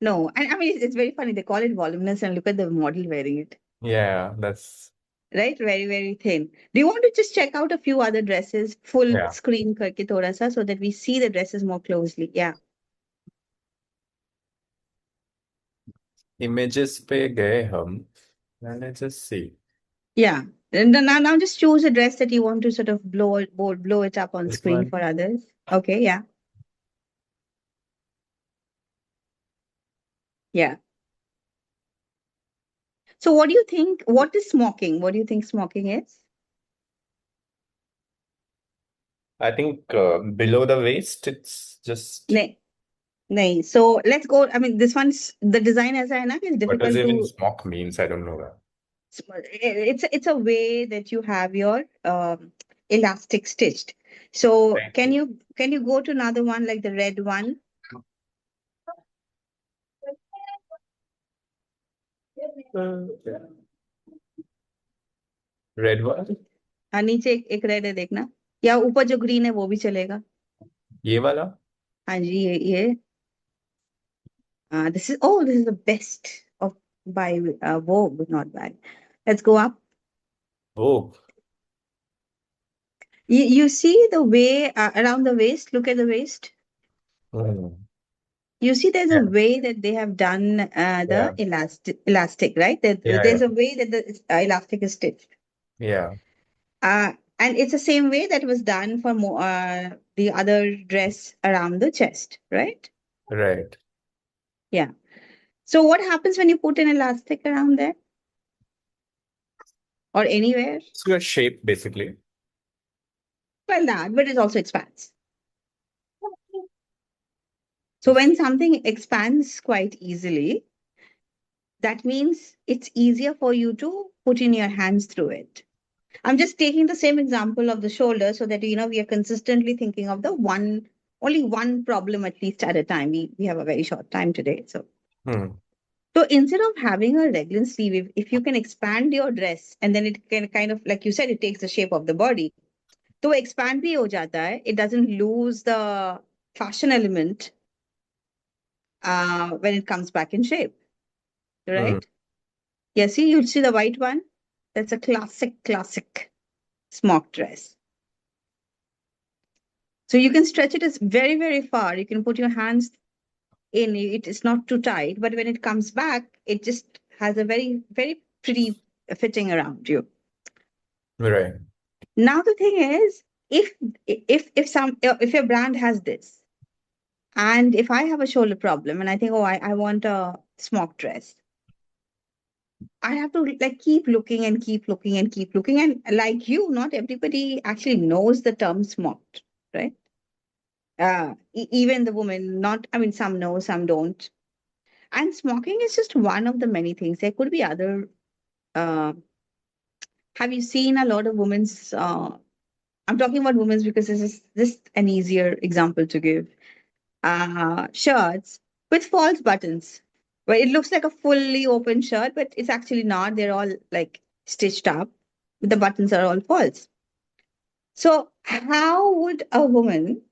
No, and I mean it's very funny. They call it voluminous, and look at the model wearing it. Yeah, that's Right, very, very thin. Do you want to just check out a few other dresses, full yeah. screen करके थोड़ा सा, so that we see the dresses more closely? Yeah. Images पे गए हम. And let's just see. Yeah. And now just choose a dress that you want to sort of blow it up on This screen one. for others. Okay, yeah. Yeah. So what do you think? What is smocking? What do you think smocking is? I think below the waist, it's just. No. So let's go. I mean, this one's the design as I know is What does difficult even to. smock means? I don't know that. It's a way that you have your elastic stitched. So Thank can you. you go to another one like the red one? Red one? हाँ, नीचे एक red है देखना, या ऊपर जो green है वो भी चलेगा. ये वाला? हाँ जी, ये this is the best of by Vogue, not bad. Let's go up. Oh, You see the way around the waist. Look at the waist. mm. You see, there's Yeah. a way that they have done the Yeah. elastic, right? Yeah, There's yeah. a way that the elastic is stitched. Yeah. And it's the same way that was done for the other dress around the chest, right? Right. Yeah. So what happens when you put an elastic around there or anywhere? It's your shape, basically. Well, but it also expands. So when something expands quite easily, that means it's easier for you to put in your hands through it. I'm just taking the same example of the shoulder so that we are consistently thinking of only one problem at least at a time. We have a very short time today. So instead of having a raglan sleeve, if you can expand your dress and then it can kind of, like you said, it takes the shape of the body. तो expand भी हो जाता है. It doesn't lose the fashion element when it comes back in shape, right? Yeah, see, you'll see the white one. That's a classic smock dress. So you can stretch it as very, very far. You can put your hands in. It is not too tight, but when it comes back, it just has a very, very pretty fitting around you. Right. Now the thing is, if your brand has this, and if I have a shoulder problem and I think, I want a smock dress, I have to like keep looking and keep looking and keep looking. And like you, not everybody actually knows the term smocked, right? Even the women, not, I mean, some know, some don't. And smocking is just one of the many things. There could be other. Have you seen a lot of women's I'm talking about women's because this is just an easier example to give. Shirts with false buttons, where it looks like a fully open shirt, but it's actually not. They're all like stitched up. The buttons are all false. So, how would a woman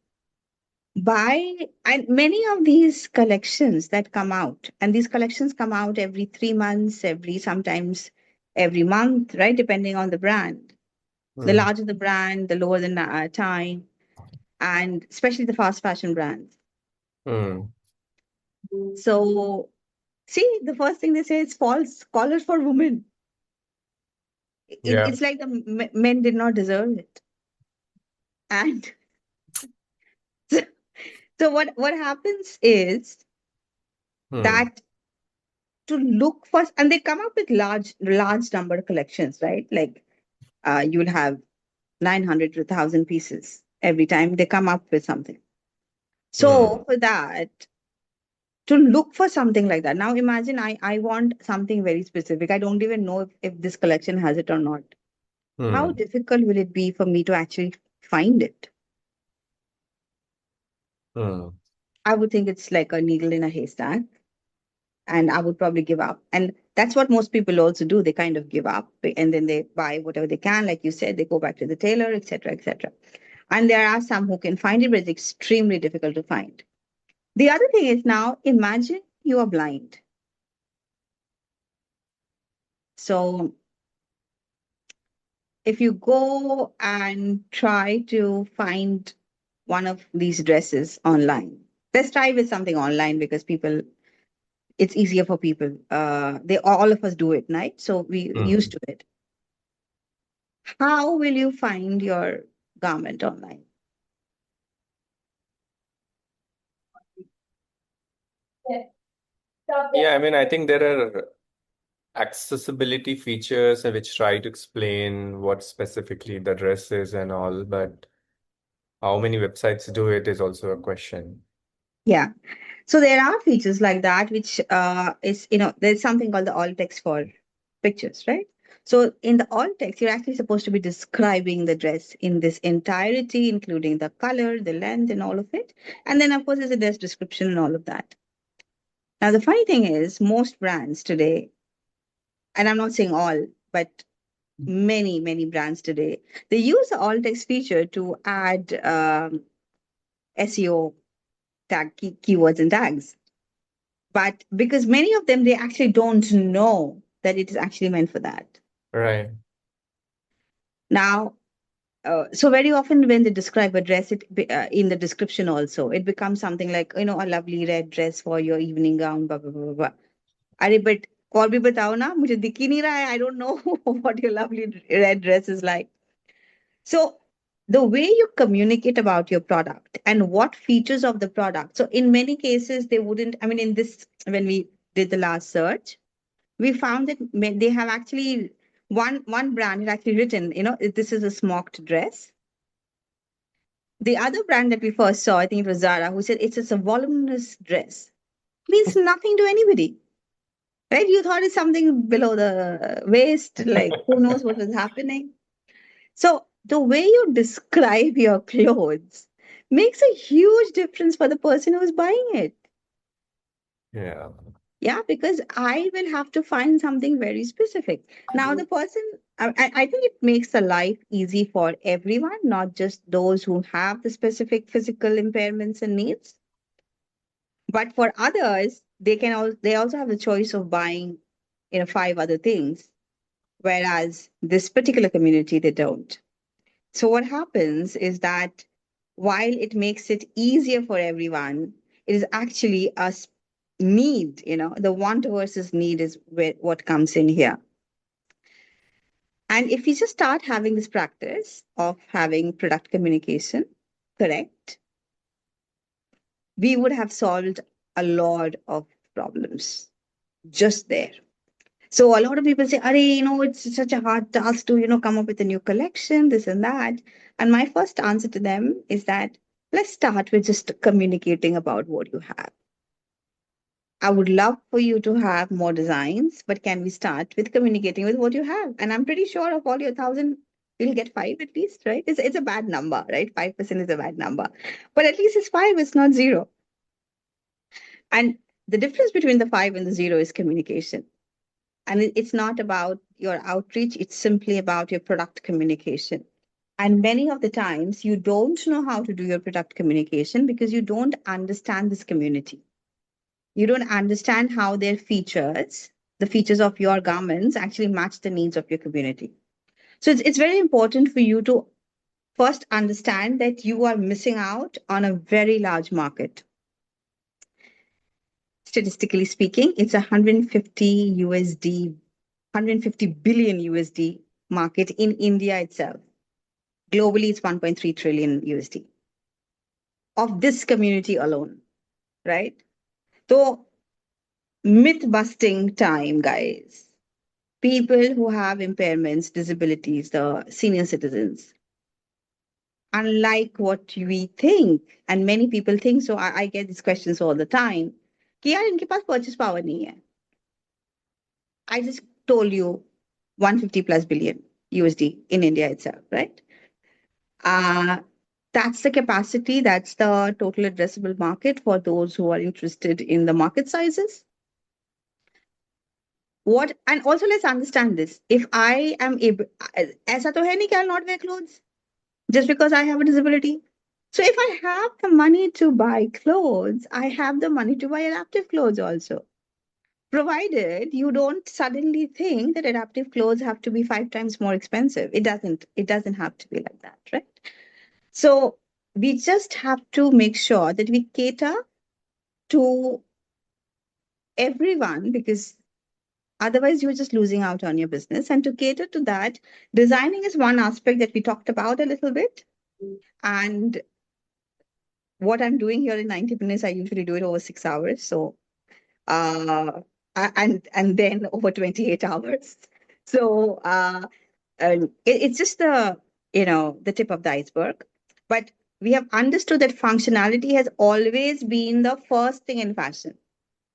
buy? And many of these collections that come out, and these collections come out every 3 months, sometimes every month, right? Depending on the brand. The Mm, larger the brand, the lower the time, and especially the fast fashion brands. mm, So, see, the first thing they say is false collars for women. yeah. It's like the men did not deserve it. And so, what happens is Mm, that to look for, and they come up with large number of collections, right? Like you'll have 900 to 1,000 pieces every time they come up with something. mm, So for that, to look for something like that. Now imagine I want something very specific. I don't even know if this collection has it or not. How mm, difficult will it be for me to actually find it? mm, I would think it's like a needle in a haystack, and I would probably give up. And that's what most people also do. They kind of give up and then they buy whatever they can. Like you said, they go back to the tailor, etc., etc. And there are some who can find it, but it's extremely difficult to find. The other thing is now imagine you are blind. So if you go and try to find one of these dresses online, let's try with something online because people, it's easier for people. They all of us do it, right? So we used mm. to it. How will you find your garment online? Yeah, I mean, I think there are accessibility features which try to explain what specifically the dress is and all, but how many websites do it is also a question. Yeah. So there are features like that, which is, there's something called the alt text for pictures, right? So in the alt text, you're actually supposed to be describing the dress in this entirety, including the color, the length, and all of it. And then, of course, there's a dress description and all of that. Now, the funny thing is, most brands today, and I'm not saying all, but many brands today, they use the alt text feature to add SEO keywords and tags. But because many of them, they actually don't know that it is actually meant for that. Right. Now, so very often when they describe a dress, in the description also, it becomes something like, a lovely red dress for your evening gown, blah, blah, blah, blah. अरे but और भी बताओ ना मुझे दिख ही नहीं रहा है. I don't know what your lovely red dress is like. So the way you communicate about your product and what features of the product. So in many cases, they wouldn't, I mean, in this, when we did the last search, we found that they have actually, one brand had actually written, this is a smocked dress. The other brand that we first saw, I think it was Zara, who said it's a voluminous dress. Means nothing to anybody. Right? You thought it's something below the waist, like who knows what was happening. So the way you describe your clothes makes a huge difference for the person who's buying it. Yeah. Yeah, because I will have to find something very specific. Now, the person, I think it makes the life easy for everyone, not just those who have the specific physical impairments and needs. But for others, they also have the choice of buying, five other things, whereas this particular community, they don't. So what happens is that while it makes it easier for everyone, it is actually need, the want versus need is what comes in here. And if we just start having this practice of having product communication correct, we would have solved a lot of problems just there. So a lot of people say, "Are, it's such a hard task to, come up with a new collection, this and that." And my first answer to them is that let's start with just communicating about what you have. I would love for you to have more designs, but can we start with communicating with what you have? And I'm pretty sure of all your 1,000 You'll get 5 at least, right? It's a bad number, right? 5% is a bad number. But at least it's 5, it's not 0. And the difference between the 5 and the 0 is communication. And it's not about your outreach, it's simply about your product communication. And many of the times you don't know how to do your product communication because you don't understand this community. You don't understand how their features, the features of your garments, actually match the needs of your community. So it's very important for you to first understand that you are missing out on a very large market. Statistically speaking, it's 150 USD, 150 billion USD market in India itself. Globally, it's 1.3 trillion USD of this community alone, right? So myth busting time, guys. People who have impairments, disabilities, the senior citizens, unlike what we think, and many people think, so I get these questions all the time, कि यार इनके पास purchase power नहीं है. I just told you 150 plus billion USD in India itself, right? That's the capacity, that's the total addressable market for those who are interested in the market sizes. What, and also let's understand this. If I am able, ऐसा तो है नहीं कि I'll not wear clothes just because I have a disability. So if I have the money to buy clothes, I have the money to buy adaptive clothes also. Provided you don't suddenly think that adaptive clothes have to be 5 times more expensive. It doesn't have to be like that, right? So we just have to make sure that we cater to everyone, because otherwise you're just losing out on your business. And to cater to that, designing is one aspect that we talked about a little bit. And what I'm doing here in 90 minutes, I usually do it over 6 hours. So and then over 28 hours. So it's just the tip of the iceberg. But we have understood that functionality has always been the first thing in fashion,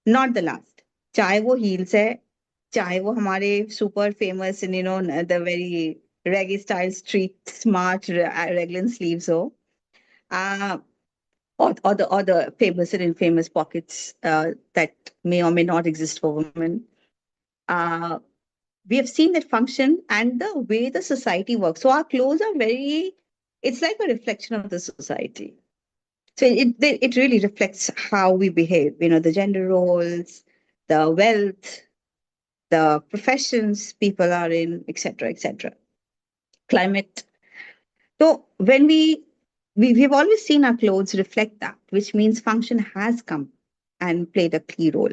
not the last. चाहे वो heels है, चाहे वो हमारे super famous and the very reggae style street smart raglan sleeves ho, or the famous and infamous pockets that may or may not exist for women. We have seen that function and the way the society works. So our clothes are it's like a reflection of the society. So it really reflects how we behave, the gender roles, the wealth, the professions people are in, etc., etc. Climate. So when we've always seen our clothes reflect that, which means function has come and played a key role.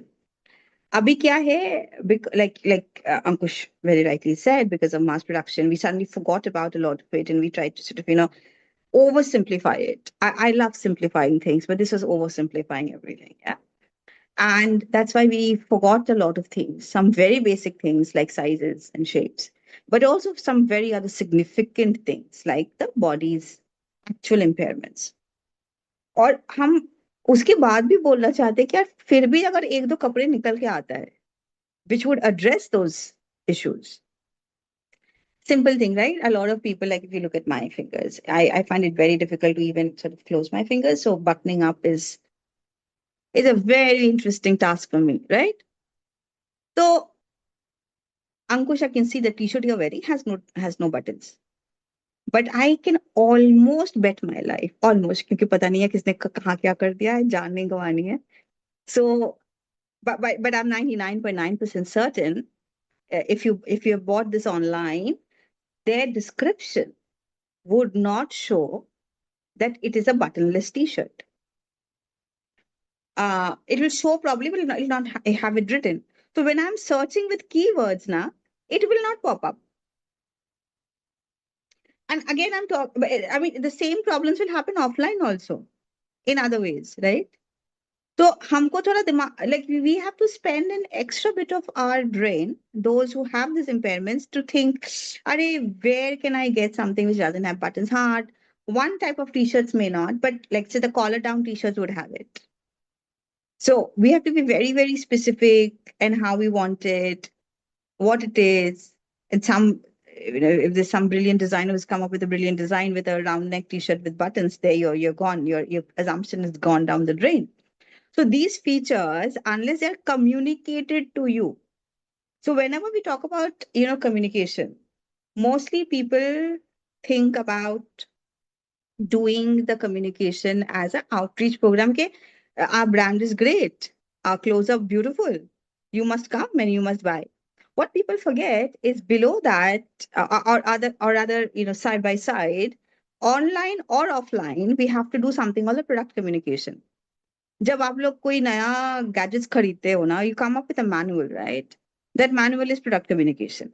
Abhi kya hai, like Ankush very rightly said, because of mass production, we suddenly forgot about a lot of it and we tried to sort of, oversimplify it. I love simplifying things, but this was oversimplifying everything. Yeah. And that's why we forgot a lot of things, some very basic things like sizes and shapes, but also some very other significant things like the body's actual impairments. और हम उसके बाद भी बोलना चाहते हैं कि यार फिर भी अगर एक दो कपड़े निकल के आता है which would address those issues. Simple thing, right? A lot of people, like if you look at my fingers, I find it very difficult to even sort of close my fingers. So buttoning up is a very interesting task for me, right? So Ankush, I can see the t-shirt you're wearing has no buttons. But I can almost bet my life, almost, क्योंकि पता नहीं है किसने कहाँ क्या कर दिया है, जान नहीं गंवानी है. So, but I'm 99.9% certain if you have bought this online, their description would not show that it is a buttonless t-shirt. It will show probably, but it will not have it written. So when I'm searching with keywords now, it will not pop up. And again, the same problems will happen offline also in other ways, right? So हमको थोड़ा दिमाग, like we have to spend an extra bit of our brain, those who have these impairments, to think, where can I get something which doesn't have buttons? One type of t-shirts may not, but like say the collar down t-shirts would have it. So we have to be very, very specific and how we want it, what it is, and if there's some brilliant designer who's come up with a brilliant design with a round neck t-shirt with buttons, there you're gone. Your assumption is gone down the drain. So these features, unless they're communicated to you. So whenever we talk about, communication, mostly people think about doing the communication as an outreach program. Okay, our brand is great, our clothes are beautiful, you must come and you must buy. What people forget is below that, or other, side by side, online or offline, we have to do something called the product communication. जब आप लोग कोई नया gadgets खरीदते हो ना, you come up with a manual, right? That manual is product communication.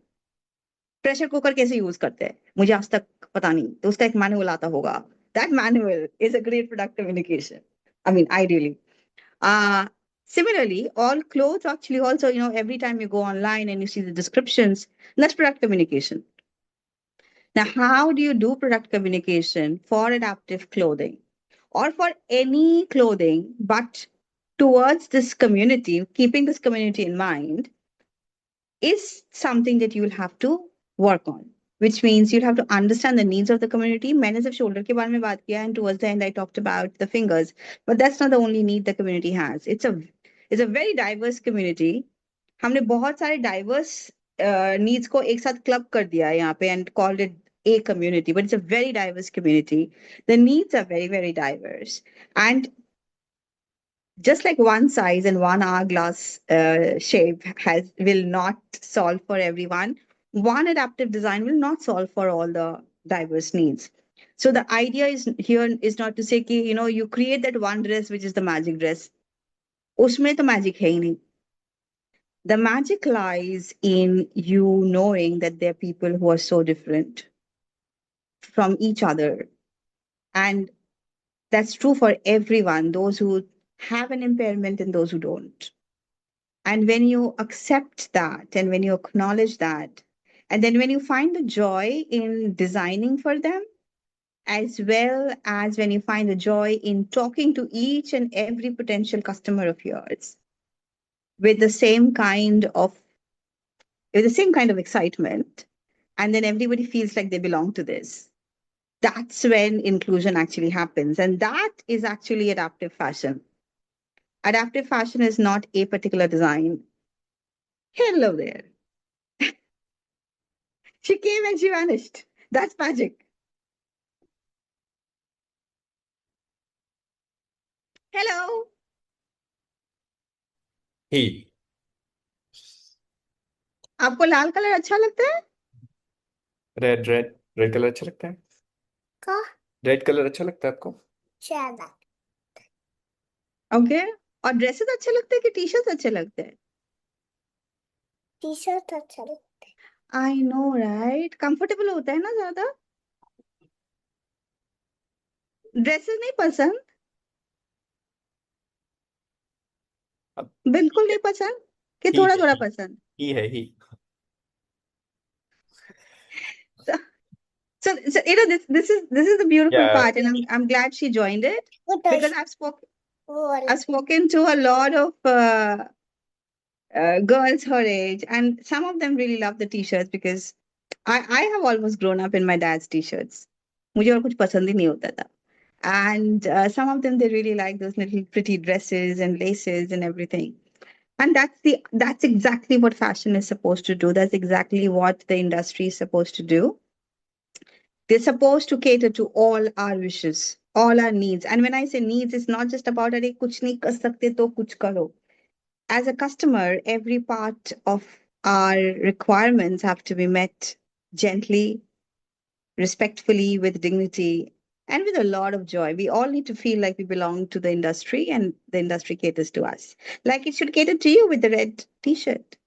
Pressure cooker कैसे use करते हैं मुझे आज तक पता नहीं, तो उसका एक मैनुअल आता होगा. That manual is a great product communication. I mean ideally. Similarly, all clothes actually also, every time you go online and you see the descriptions, that's product communication. Now, how do you do product communication for adaptive clothing or for any clothing, but towards this community, keeping this community in mind, is something that you'll have to work on, which means you'll have to understand the needs of the community. मैंने सिर्फ shoulder के बारे में बात किया, and towards the end I talked about the fingers, but that's not the only need the community has. It's a very diverse community. हमने बहुत सारे diverse needs को एक साथ club कर दिया है यहाँ पे and called it a community, but it's a very diverse community. The needs are very, very diverse, and just like one size and one hourglass shape will not solve for everyone, one adaptive design will not solve for all the diverse needs. So the idea is not to say कि, you create that one dress which is the magic dress. उसमें तो magic है ही नहीं. The magic lies in you knowing that there are people who are so different from each other, and that's true for everyone, those who have an impairment and those who don't. And when you accept that, and when you acknowledge that, and then when you find the joy in designing for them, as well as when you find the joy in talking to each and every potential customer of yours with the same kind of excitement, and then everybody feels like they belong to this, that's when inclusion actually happens. And that is actually adaptive fashion. Adaptive fashion is not a particular design. Hello there. She came and she vanished. That's magic. Hello. He. आपको लाल colour अच्छा लगता है? Red colour अच्छा लगता है? का red colour अच्छा लगता है आपको? ज्यादा ओके. और ड्रेसेस अच्छे लगते हैं कि टी शर्ट अच्छे लगते हैं? टी शर्ट अच्छा लगता है. आई नो राइट, कंफर्टेबल होता है ना ज्यादा. ड्रेसेस नहीं पसंद? अब बिल्कुल नहीं पसंद कि ही थोड़ा है, थोड़ा पसंद? ही है ही. So this is the beautiful Yeah. part, and I'm glad she joined it, वो because वो वाला I've spoken to a lot of girls her age, and some of them really love the t-shirts, because I have almost grown up in my dad's t-shirts. मुझे और कुछ पसंद ही नहीं होता था. And some of them, they really like those little pretty dresses and laces and everything. And that's exactly what fashion is supposed to do. That's exactly what the industry is supposed to do. They're supposed to cater to all our wishes, all our needs. And when I say needs, it's not just about अरे कुछ नहीं कर सकते तो कुछ करो. As a customer, every part of our requirements have to be met gently, respectfully, with dignity, and with a lot of joy. We all need to feel like we belong to the industry, and the industry caters to us. Like it should cater to you with the red t-shirt.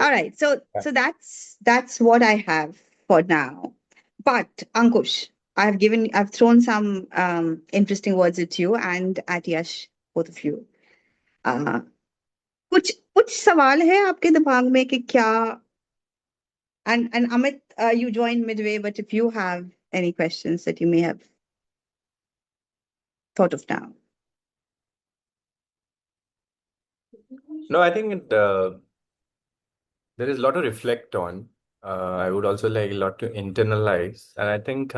All right. So that's what I have for now. But Ankush, I've thrown some interesting words at you and at Yash, both of you. कुछ सवाल है आपके दिमाग में कि क्या? And Amit, you joined midway, but if you have any questions that you may have thought of now. No, I think there is a lot to reflect on. I would also like a lot to internalize. And I think,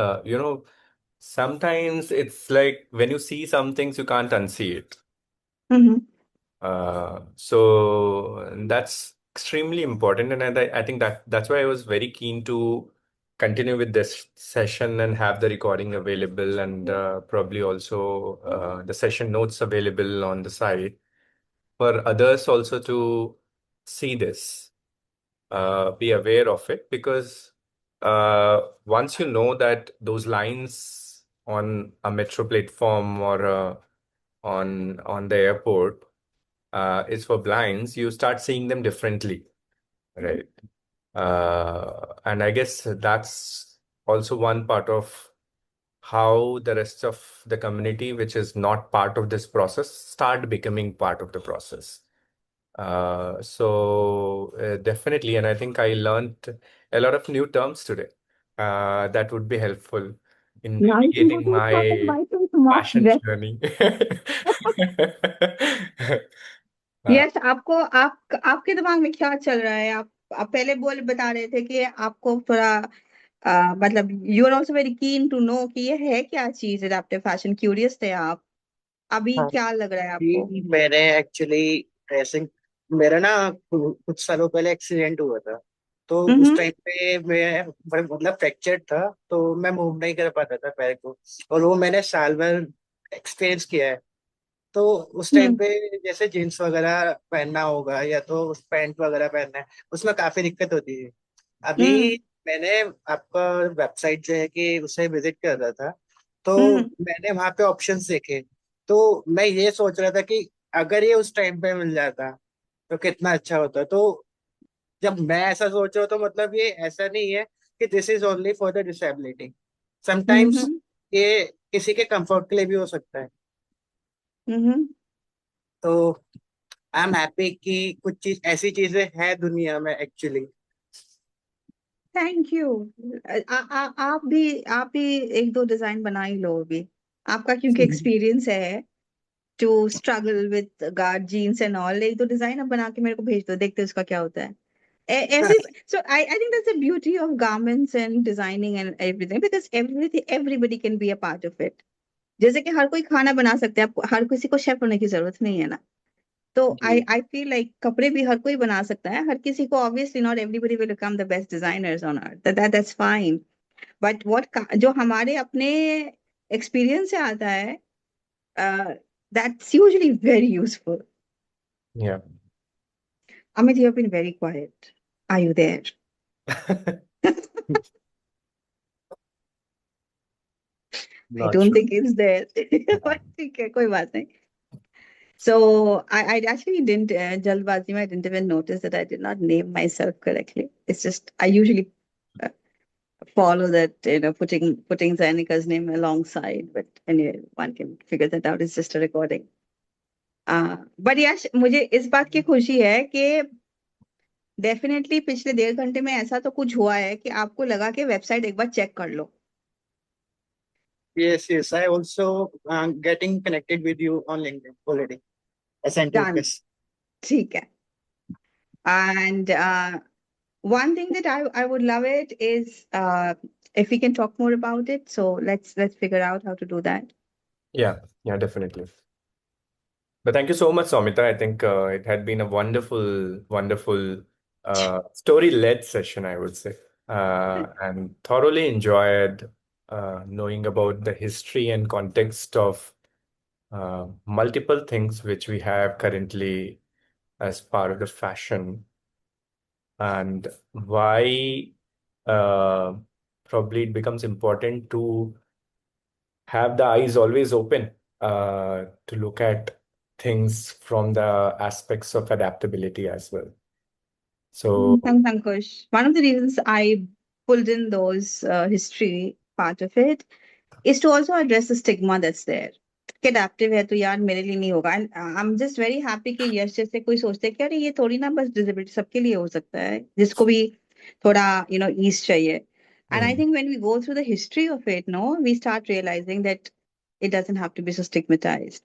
sometimes it's like when you see some things, you can't unsee it. Mm-hmm. So that's extremely important. And I think that's why I was very keen to continue with this session and have the recording available and probably also the session notes available on the site for others also to see this, be aware of it, because once you know that those lines on a metro platform or on the airport is for blinds, you start seeing them differently, right? And I guess that's also one part of how the rest of the community, which is not part of this process, start becoming part of the process. So definitely, and I think I learned a lot of new terms today that would be helpful in Now you can go navigating to a shop and my buy some smart fashion dress. journey. हाँ, yes, आपके दिमाग में क्या चल रहा है? आप पहले बता रहे थे कि आपको थोड़ा मतलब you are also very keen to know कि ये है क्या चीज एडाप्टिव फैशन, क्यूरियस थे आप। अभी हाँ क्या लग रहा है आपको? जी, मैंने एक्चुअली ड्रेसिंग, मेरा ना कुछ सालों पहले एक्सीडेंट हुआ था। तो उस हम्म। टाइम पे मैं मतलब फ्रैक्चर था, तो मैं मूव नहीं कर पाता था पैर को। और वो मैंने साल भर एक्सपीरियंस किया है। तो उस टाइम हम्म। पे जैसे जीन्स वगैरह पहनना होगा या तो उस पैंट वगैरह पहनना है, उसमें काफी दिक्कत होती है। अभी हम्म। मैंने आपका वेबसाइट जो है कि उसे विजिट कर रहा था, तो हम्म। मैंने वहां पे ऑप्शंस देखे। तो मैं ये सोच रहा था कि अगर ये उस टाइम पे मिल जाता तो कितना अच्छा होता। तो जब मैं ऐसा सोच रहा हूँ तो मतलब ये ऐसा नहीं है कि this is only for the disability. Sometimes hmm. ये किसी के कंफर्ट के लिए भी हो सकता है। हम्म। तो आई एम हैप्पी कि कुछ चीज ऐसी चीजें हैं दुनिया में एक्चुअली। Thank you. आप भी एक दो डिजाइन बना ही लो अभी। आपका क्योंकि एक्सपीरियंस है to struggle with guard jeans and all, एक दो डिजाइन अब बना के मेरे को भेज दो, देखते हैं उसका क्या होता है। Every so I think that's the beauty of garments and designing and everything, because everybody can be a part of it. जैसे कि हर कोई खाना बना सकता है, हर किसी को शेफ होने की जरूरत नहीं है ना। तो I feel like कपड़े भी हर कोई बना सकता है, हर किसी को obviously not everybody will become the best designers on earth, that's fine. But जो हमारे अपने experience से आता है, uh, that's usually very useful. yeah. Amit, you have been very quiet. Are you there? I Not don't sure. think it's there. Yeah. But ठीक है, कोई बात नहीं. So I actually didn't, jalbazi mein, I didn't even notice that I did not name myself correctly. It's just I usually uh, follow that, putting Zyenika's name alongside. But anyway, one can figure that out. It's just a recording. But yes, मुझे इस बात की खुशी है कि definitely पिछले 1.5 घंटे में ऐसा तो कुछ हुआ है कि आपको लगा कि वेबसाइट एक बार चेक कर लो. Yes, yes. I also getting connected with you on LinkedIn already. I sent you Done. request. ठीक है. And one thing that I would love it is if we can talk more about it. So let's figure out how to do that. Yeah, definitely. But thank you so much, Soumita. I think it had been a wonderful story-led session, I would say. And thoroughly enjoyed knowing about the history and context of multiple things which we have currently as part of the fashion, and why uh, probably it becomes important to have the eyes always open to look at things from the aspects of adaptability as well. So, Thanks, Ankush. One of the reasons I pulled in those history part of it is to also address the stigma that's there. कि adaptive है तो यार मेरे लिए नहीं होगा. And I'm just very happy कि यश जैसे कोई सोचते हैं कि अरे ये थोड़ी ना बस disability सबके लिए हो सकता है, जिसको भी थोड़ा ease चाहिए. And I think when we go through the history of it, no, we start realizing that it doesn't have to be so stigmatized.